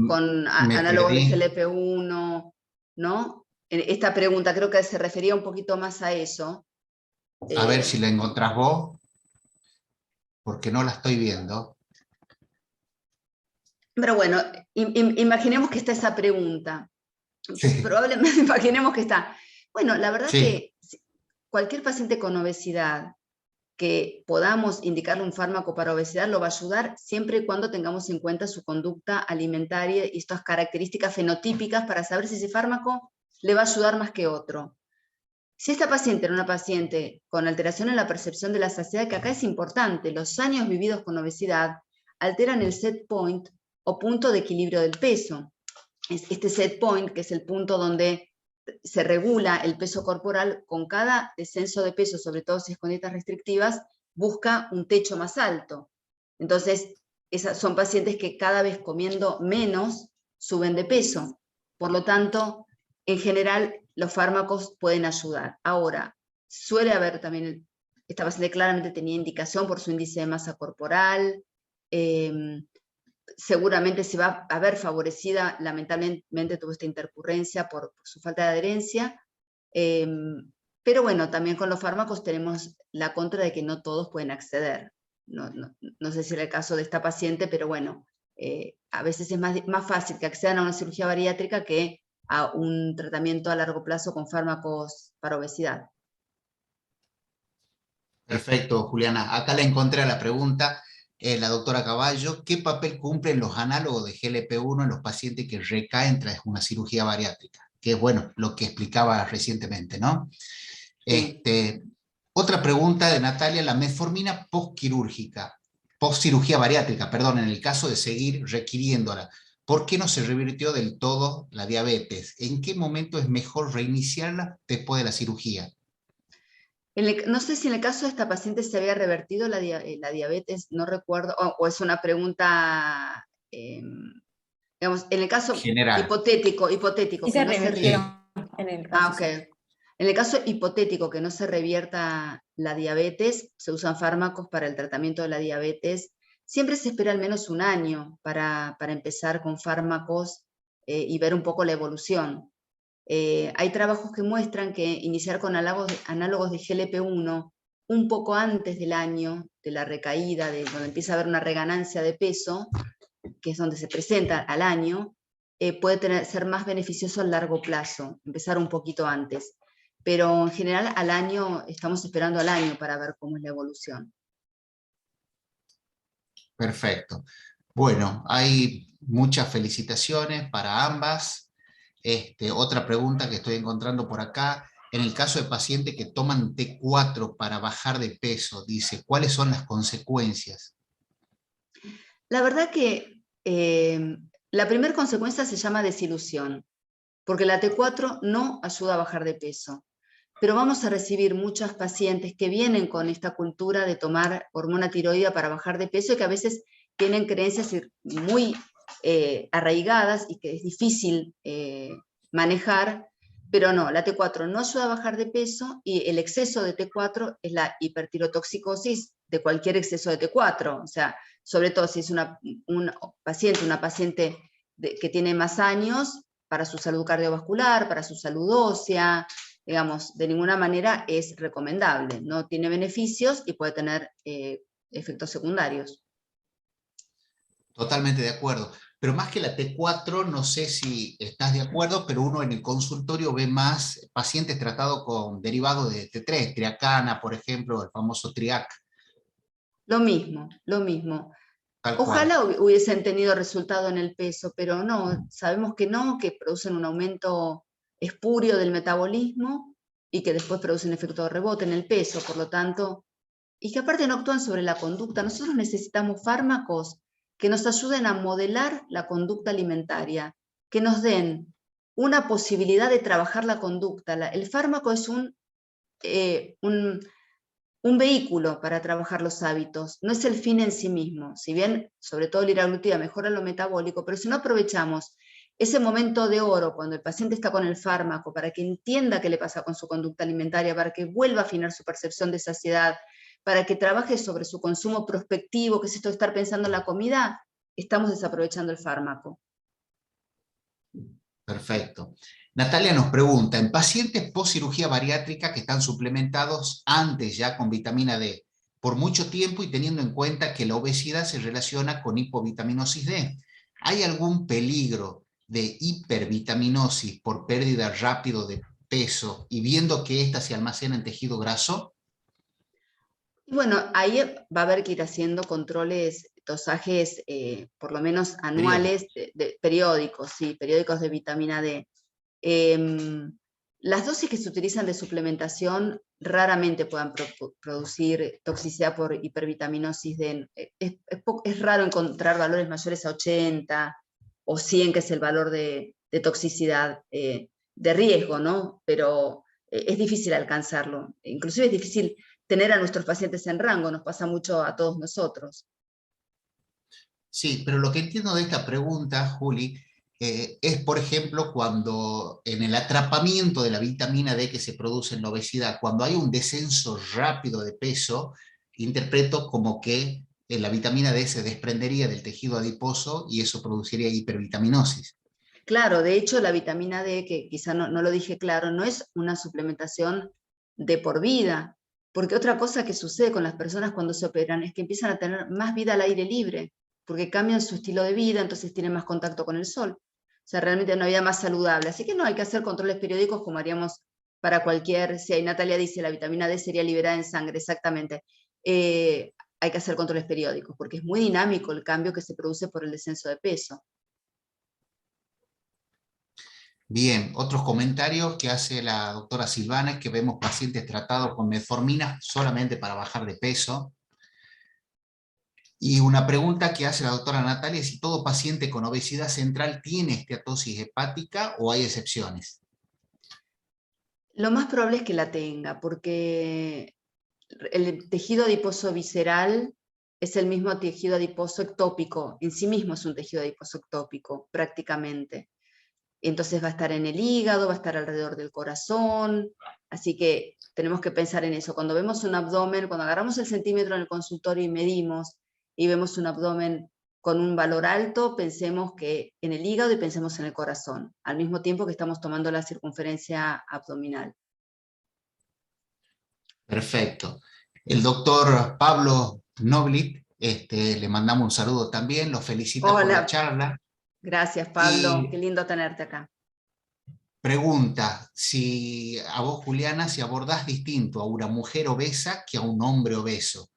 con me análogos de perdí. GLP-1, ¿no? Esta pregunta creo que se refería un poquito más a eso. A ver si la encontrás vos, porque no la estoy viendo. Pero bueno, imaginemos que está esa pregunta. Sí. Probablemente imaginemos que está. Bueno, la verdad Sí. que cualquier paciente con obesidad que podamos indicarle un fármaco para obesidad lo va a ayudar siempre y cuando tengamos en cuenta su conducta alimentaria y estas características fenotípicas para saber si ese fármaco le va a ayudar más que otro. Si esta paciente era una paciente con alteración en la percepción de la saciedad, que acá es importante, los años vividos con obesidad alteran el set point o punto de equilibrio del peso. Este set point, que es el punto donde se regula el peso corporal, con cada descenso de peso, sobre todo si es con dietas restrictivas, busca un techo más alto. Entonces, esas son pacientes que cada vez comiendo menos suben de peso. Por lo tanto, en general, los fármacos pueden ayudar. Ahora, suele haber también, esta paciente claramente tenía indicación por su índice de masa corporal, seguramente se va a ver favorecida, lamentablemente tuvo esta intercurrencia por su falta de adherencia, pero bueno, también con los fármacos tenemos la contra de que no todos pueden acceder. No sé si era el caso de esta paciente, pero bueno, a veces es más fácil que accedan a una cirugía bariátrica que a un tratamiento a largo plazo con fármacos para obesidad. Perfecto, Juliana. Acá le encontré la pregunta, la doctora Caballo, ¿qué papel cumplen los análogos de GLP-1 en los pacientes que recaen tras una cirugía bariátrica? Que es, bueno, lo que explicaba recientemente, ¿no? Sí. Otra pregunta de Natalia, la metformina post-cirugía bariátrica, perdón, en el caso de seguir requiriéndola, ¿por qué no se revirtió del todo la diabetes? ¿En qué momento es mejor reiniciarla después de la cirugía? No sé si en el caso de esta paciente se había revertido la diabetes, no recuerdo, o es una pregunta, digamos, en el caso general. hipotético Sí, que se no se revirtió en el caso. ok. En el caso hipotético que no se revierta la diabetes, se usan fármacos para el tratamiento de la diabetes. Siempre se espera al menos un año para empezar con fármacos y ver un poco la evolución. Hay trabajos que muestran que iniciar con análogos de GLP-1 un poco antes del año de la recaída, de donde empieza a haber una reganancia de peso, que es donde se presenta al año, puede ser más beneficioso a largo plazo, empezar un poquito antes. Pero en general al año, estamos esperando al año para ver cómo es la evolución. Perfecto. Bueno, hay muchas felicitaciones para ambas. Otra pregunta que estoy encontrando por acá, en el caso de pacientes que toman T4 para bajar de peso, dice, ¿cuáles son las consecuencias? La verdad que la primera consecuencia se llama desilusión, porque la T4 no ayuda a bajar de peso. Pero vamos a recibir muchos pacientes que vienen con esta cultura de tomar hormona tiroidea para bajar de peso y que a veces tienen creencias muy arraigadas y que es difícil manejar, pero no, la T4 no ayuda a bajar de peso y el exceso de T4 es la hipertirotoxicosis de cualquier exceso de T4, o sea, sobre todo si es una paciente que tiene más años, para su salud cardiovascular, para su salud ósea, digamos, de ninguna manera es recomendable, no tiene beneficios y puede tener efectos secundarios. Totalmente de acuerdo. Pero más que la T4, no sé si estás de acuerdo, pero uno en el consultorio ve más pacientes tratados con derivados de T3, triacana, por ejemplo, el famoso triac, Lo mismo, lo mismo. tal cual. Ojalá hubiesen tenido resultado en el peso, pero no, sabemos que no, que producen un aumento espurio del metabolismo y que después producen efecto de rebote en el peso, por lo tanto, y que aparte no actúan sobre la conducta. Nosotros necesitamos fármacos que nos ayuden a modelar la conducta alimentaria, que nos den una posibilidad de trabajar la conducta. El fármaco es un vehículo para trabajar los hábitos, no es el fin en sí mismo. Si bien, sobre todo la liraglutida mejora lo metabólico, pero si no aprovechamos ese momento de oro cuando el paciente está con el fármaco para que entienda qué le pasa con su conducta alimentaria, para que vuelva a afinar su percepción de saciedad, para que trabaje sobre su consumo prospectivo, que es esto de estar pensando en la comida, estamos desaprovechando el fármaco. Perfecto. Natalia nos pregunta, en pacientes post cirugía bariátrica que están suplementados antes ya con vitamina D, por mucho tiempo y teniendo en cuenta que la obesidad se relaciona con hipovitaminosis D, ¿hay algún peligro de hipervitaminosis por pérdida rápido de peso y viendo que ésta se almacena en tejido graso? Y bueno, ahí va a haber que ir haciendo controles, dosajes por lo menos anuales, periódicos, sí, periódicos de vitamina D. Las dosis que se utilizan de suplementación raramente puedan producir toxicidad por hipervitaminosis D. Es raro encontrar valores mayores a 80 o 100, que es el valor de toxicidad de riesgo, ¿no? Pero es difícil alcanzarlo. Inclusive es difícil tener a nuestros pacientes en rango, nos pasa mucho a todos nosotros. Sí, pero lo que entiendo de esta pregunta, Juli, es, por ejemplo, cuando en el atrapamiento de la vitamina D que se produce en la obesidad, cuando hay un descenso rápido de peso, interpreto como que la vitamina D se desprendería del tejido adiposo y eso produciría hipervitaminosis. Claro, de hecho la vitamina D, que quizá no lo dije claro, no es una suplementación de por vida, porque otra cosa que sucede con las personas cuando se operan es que empiezan a tener más vida al aire libre, porque cambian su estilo de vida, entonces tienen más contacto con el sol. O sea, realmente una vida más saludable. Así que no hay que hacer controles periódicos como haríamos para cualquier, si hay Natalia dice la vitamina D sería liberada en sangre, exactamente. Hay que hacer controles periódicos, porque es muy dinámico el cambio que se produce por el descenso de peso. Bien, otros comentarios que hace la doctora Silvana es que vemos pacientes tratados con metformina solamente para bajar de peso. Y una pregunta que hace la doctora Natalia es si todo paciente con obesidad central tiene esteatosis hepática o hay excepciones. Lo más probable es que la tenga, porque el tejido adiposo visceral es el mismo tejido adiposo ectópico, en sí mismo es un tejido adiposo ectópico, prácticamente. Entonces va a estar en el hígado, va a estar alrededor del corazón, así que tenemos que pensar en eso. Cuando vemos un abdomen, cuando agarramos el centímetro en el consultorio y medimos, y vemos un abdomen con un valor alto, pensemos que en el hígado y pensemos en el corazón, al mismo tiempo que estamos tomando la circunferencia abdominal. Perfecto. El doctor Pablo Noblit, le mandamos un saludo también, lo felicita por la Hola, charla gracias Pablo, qué y lindo tenerte acá. pregunta si a vos, Juliana, si abordás distinto a una mujer obesa que a un hombre obeso.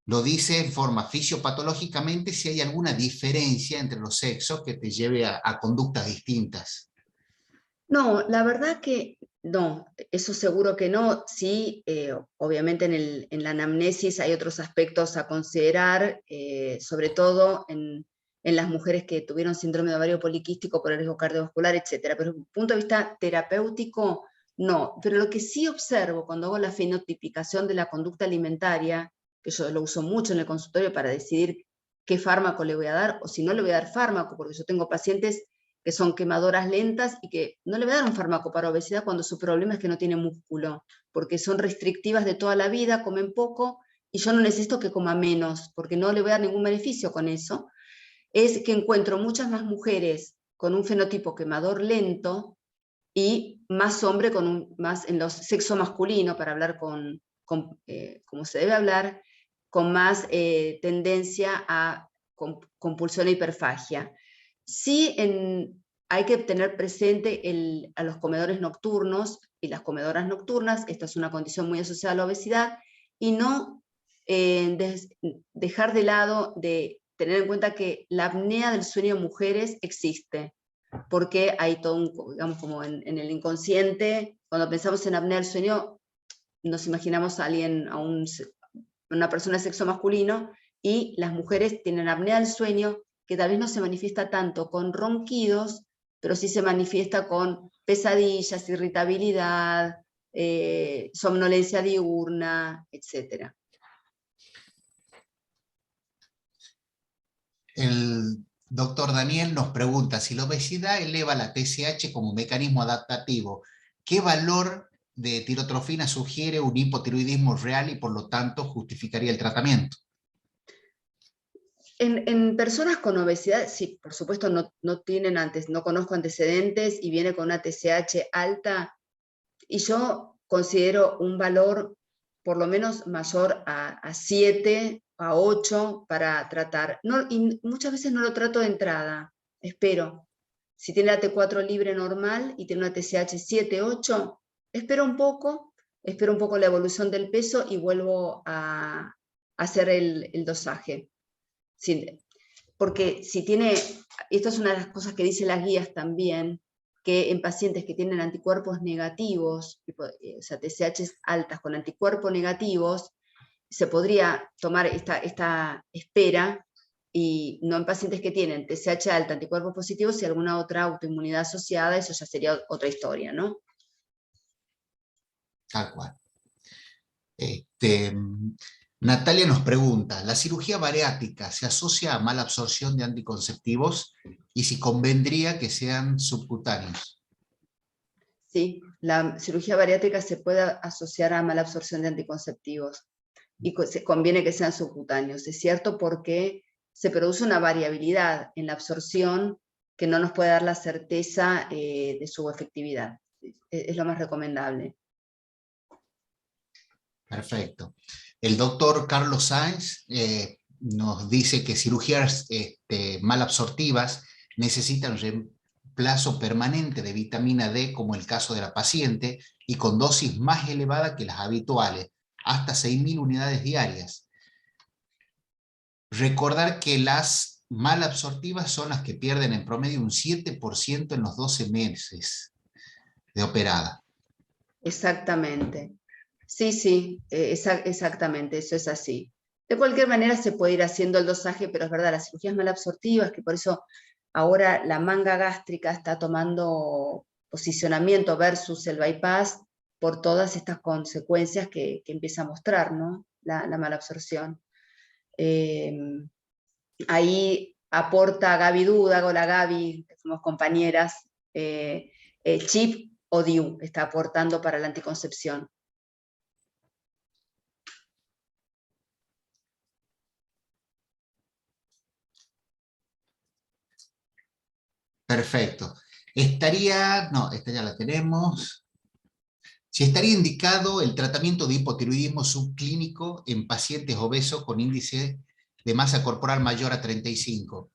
Lo dice en forma fisiopatológicamente si hay alguna diferencia entre los sexos que te lleve a conductas distintas. No, la verdad que no, eso seguro que no. Sí, obviamente en la anamnesis hay otros aspectos a considerar, sobre todo en las mujeres que tuvieron síndrome de ovario poliquístico por el riesgo cardiovascular, etcétera. Pero desde un punto de vista terapéutico, no. Pero lo que sí observo cuando hago la fenotipicación de la conducta alimentaria, que yo lo uso mucho en el consultorio para decidir qué fármaco le voy a dar, o si no le voy a dar fármaco, porque yo tengo pacientes que son quemadoras lentas y que no le voy a dar un fármaco para obesidad cuando su problema es que no tiene músculo, porque son restrictivas de toda la vida, comen poco, y yo no necesito que coma menos, porque no le voy a dar ningún beneficio con eso. Es que encuentro muchas más mujeres con un fenotipo quemador lento y más hombre más en los sexo masculino, para hablar como se debe hablar, con más tendencia a compulsión e hiperfagia. Sí, hay que tener presente a los comedores nocturnos y las comedoras nocturnas. Esta es una condición muy asociada a la obesidad, y no dejar de lado de tener en cuenta que la apnea del sueño en mujeres existe, porque hay todo digamos, como en el inconsciente, cuando pensamos en apnea del sueño, nos imaginamos a alguien, una persona de sexo masculino, y las mujeres tienen apnea del sueño, que tal vez no se manifiesta tanto con ronquidos, pero sí se manifiesta con pesadillas, irritabilidad, somnolencia diurna, etc. El doctor Daniel nos pregunta, si la obesidad eleva la TSH como mecanismo adaptativo, ¿qué valor de tirotrofina sugiere un hipotiroidismo real y por lo tanto justificaría el tratamiento? En personas con obesidad, sí, por supuesto no conozco antecedentes y viene con una TSH alta, y yo considero un valor por lo menos mayor a 7, a 8 para tratar. Y muchas veces no lo trato de entrada, espero. Si tiene la T4 libre normal y tiene una TSH 7, 8, espero un poco la evolución del peso y vuelvo a hacer el dosaje. Porque si tiene, esto es una de las cosas que dicen las guías también, que en pacientes que tienen anticuerpos negativos, o sea, TSH altas con anticuerpos negativos, se podría tomar esta espera, y no en pacientes que tienen TSH alta, anticuerpos positivos y alguna otra autoinmunidad asociada. Eso ya sería otra historia, ¿no? Tal cual. Natalia nos pregunta, ¿la cirugía bariátrica se asocia a mala absorción de anticonceptivos y si convendría que sean subcutáneos? Sí, la cirugía bariátrica se puede asociar a mala absorción de anticonceptivos y conviene que sean subcutáneos. Es cierto, porque se produce una variabilidad en la absorción que no nos puede dar la certeza de su efectividad. Es lo más recomendable. Perfecto. El doctor Carlos Sáenz nos dice que cirugías mal absortivas necesitan reemplazo permanente de vitamina D, como el caso de la paciente, y con dosis más elevada que las habituales, hasta 6.000 unidades diarias. Recordar que las mal absortivas son las que pierden en promedio un 7% en los 12 meses de operada. Exactamente. Sí, exactamente, eso es así. De cualquier manera se puede ir haciendo el dosaje, pero es verdad, las cirugías malabsortivas, que por eso ahora la manga gástrica está tomando posicionamiento versus el bypass, por todas estas consecuencias que empieza a mostrar, ¿no? La malabsorción. Ahí aporta Gaby Duda, hola Gaby, que somos compañeras, CHIP o DIU está aportando para la anticoncepción. Perfecto. Esta ya la tenemos. Si estaría indicado el tratamiento de hipotiroidismo subclínico en pacientes obesos con índice de masa corporal mayor a 35.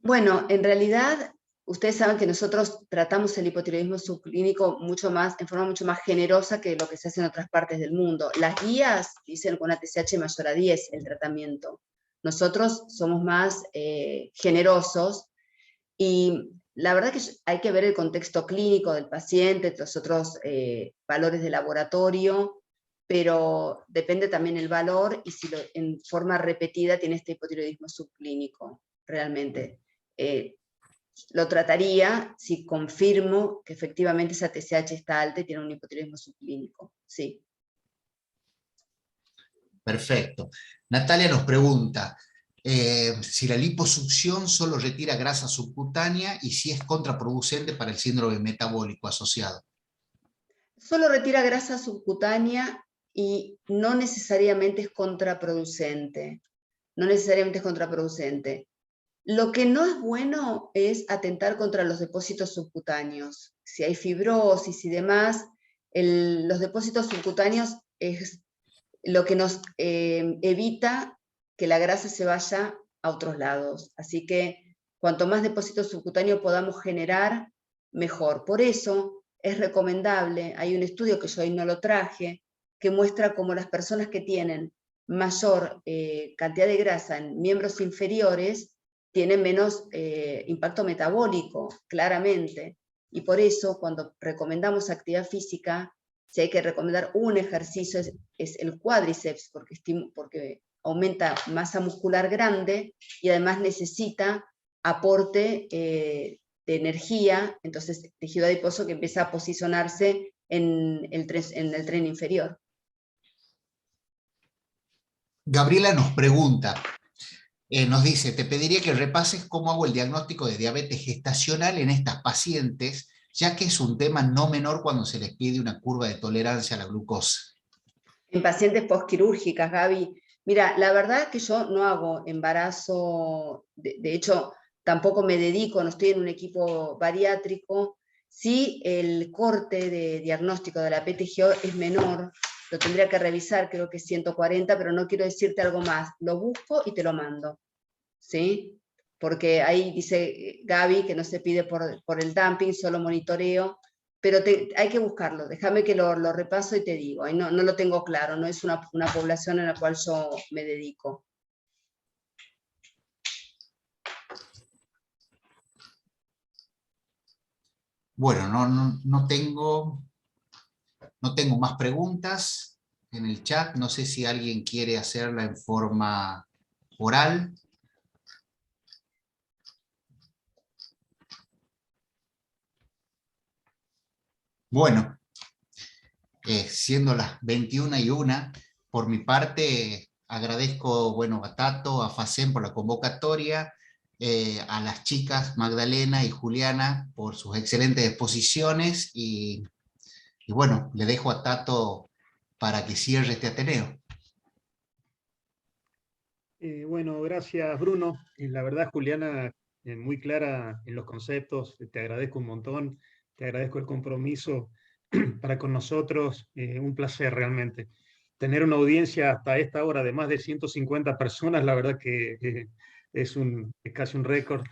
Bueno, en realidad, ustedes saben que nosotros tratamos el hipotiroidismo subclínico en forma mucho más generosa que lo que se hace en otras partes del mundo. Las guías dicen con una TSH mayor a 10 el tratamiento. Nosotros somos más generosos, y la verdad que hay que ver el contexto clínico del paciente, los otros valores de laboratorio, pero depende también el valor y si en forma repetida tiene este hipotiroidismo subclínico, realmente. Lo trataría si confirmo que efectivamente esa TSH está alta y tiene un hipotiroidismo subclínico, sí. Perfecto. Natalia nos pregunta si la liposucción solo retira grasa subcutánea y si es contraproducente para el síndrome metabólico asociado. Solo retira grasa subcutánea y no necesariamente es contraproducente. No necesariamente es contraproducente. Lo que no es bueno es atentar contra los depósitos subcutáneos. Si hay fibrosis y demás, los depósitos subcutáneos es lo que nos evita que la grasa se vaya a otros lados. Así que cuanto más depósito subcutáneo podamos generar, mejor. Por eso es recomendable, hay un estudio que yo hoy no lo traje, que muestra cómo las personas que tienen mayor cantidad de grasa en miembros inferiores tienen menos impacto metabólico, claramente. Y por eso, cuando recomendamos actividad física, si hay que recomendar un ejercicio, es el cuádriceps, porque aumenta masa muscular grande y además necesita aporte de energía, entonces tejido adiposo que empieza a posicionarse en el tren inferior. Gabriela nos pregunta, nos dice, te pediría que repases cómo hago el diagnóstico de diabetes gestacional en estas pacientes, ya que es un tema no menor cuando se les pide una curva de tolerancia a la glucosa. En pacientes postquirúrgicas, Gaby, mira, la verdad que yo no hago embarazo, de hecho, tampoco me dedico, no estoy en un equipo bariátrico. Sí, el corte de diagnóstico de la PTGO es menor, lo tendría que revisar, creo que es 140, pero no quiero decirte algo más. Lo busco y te lo mando, ¿sí? Porque ahí dice Gaby que no se pide por el dumping, solo monitoreo, pero hay que buscarlo. Déjame que lo repaso y te digo. Ahí no lo tengo claro, no es una población en la cual yo me dedico. Bueno, no tengo más preguntas en el chat. No sé si alguien quiere hacerla en forma oral. Bueno, siendo las 21:01, por mi parte agradezco a Tato, a Facén por la convocatoria, a las chicas Magdalena y Juliana por sus excelentes exposiciones y bueno, le dejo a Tato para que cierre este Ateneo. Bueno, gracias Bruno. La verdad, Juliana, muy clara en los conceptos, te agradezco un montón, te agradezco el compromiso para con nosotros, un placer realmente. Tener una audiencia hasta esta hora de más de 150 personas, la verdad que es casi un récord.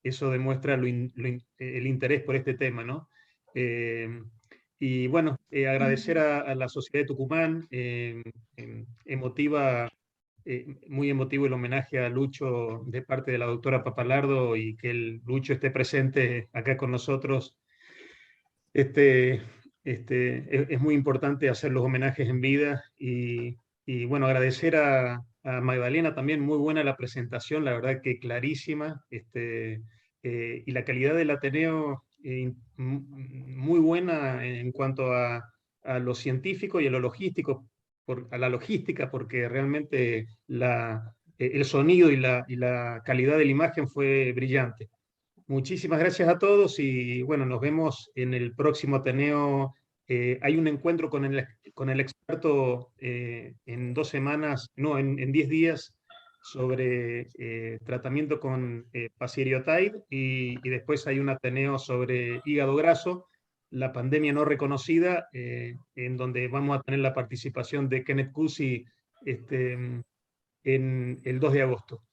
Eso demuestra el interés por este tema, ¿no? Y bueno, agradecer a la Sociedad de Tucumán, muy emotivo el homenaje a Lucho de parte de la doctora Papalardo y que Lucho esté presente acá con nosotros. Es muy importante hacer los homenajes en vida y bueno, agradecer a Magdalena también, muy buena la presentación, la verdad que clarísima, y la calidad del Ateneo muy buena en cuanto a lo científico y a lo logístico, a la logística, porque realmente el sonido y la calidad de la imagen fue brillante. Muchísimas gracias a todos y bueno, nos vemos en el próximo Ateneo. Hay un encuentro con el experto en 2 semanas, no, en 10 días sobre tratamiento con Pasieriotide y después hay un Ateneo sobre hígado graso, la pandemia no reconocida, en donde vamos a tener la participación de Kenneth Cusi en el 2 de agosto.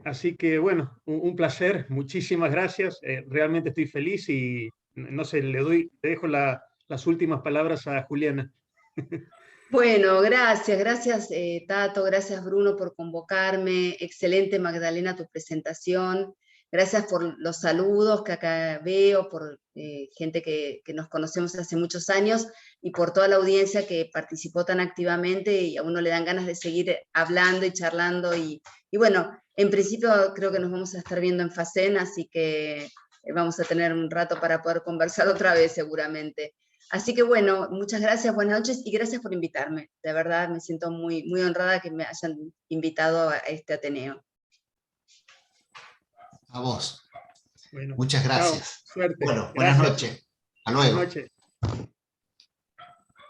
Así que bueno, un placer, muchísimas gracias, realmente estoy feliz y no sé, le dejo las últimas palabras a Juliana. Bueno, gracias Tato, gracias Bruno por convocarme, excelente Magdalena tu presentación, gracias por los saludos que acá veo, por gente que nos conocemos hace muchos años y por toda la audiencia que participó tan activamente y a uno le dan ganas de seguir hablando y charlando y bueno, en principio creo que nos vamos a estar viendo en Facén, así que vamos a tener un rato para poder conversar otra vez seguramente. Así que bueno, muchas gracias, buenas noches y gracias por invitarme. De verdad me siento muy, muy honrada que me hayan invitado a este Ateneo. A vos. Bueno, muchas gracias. Chao, suerte. Bueno, buenas noches. Hasta luego. Buenas noches.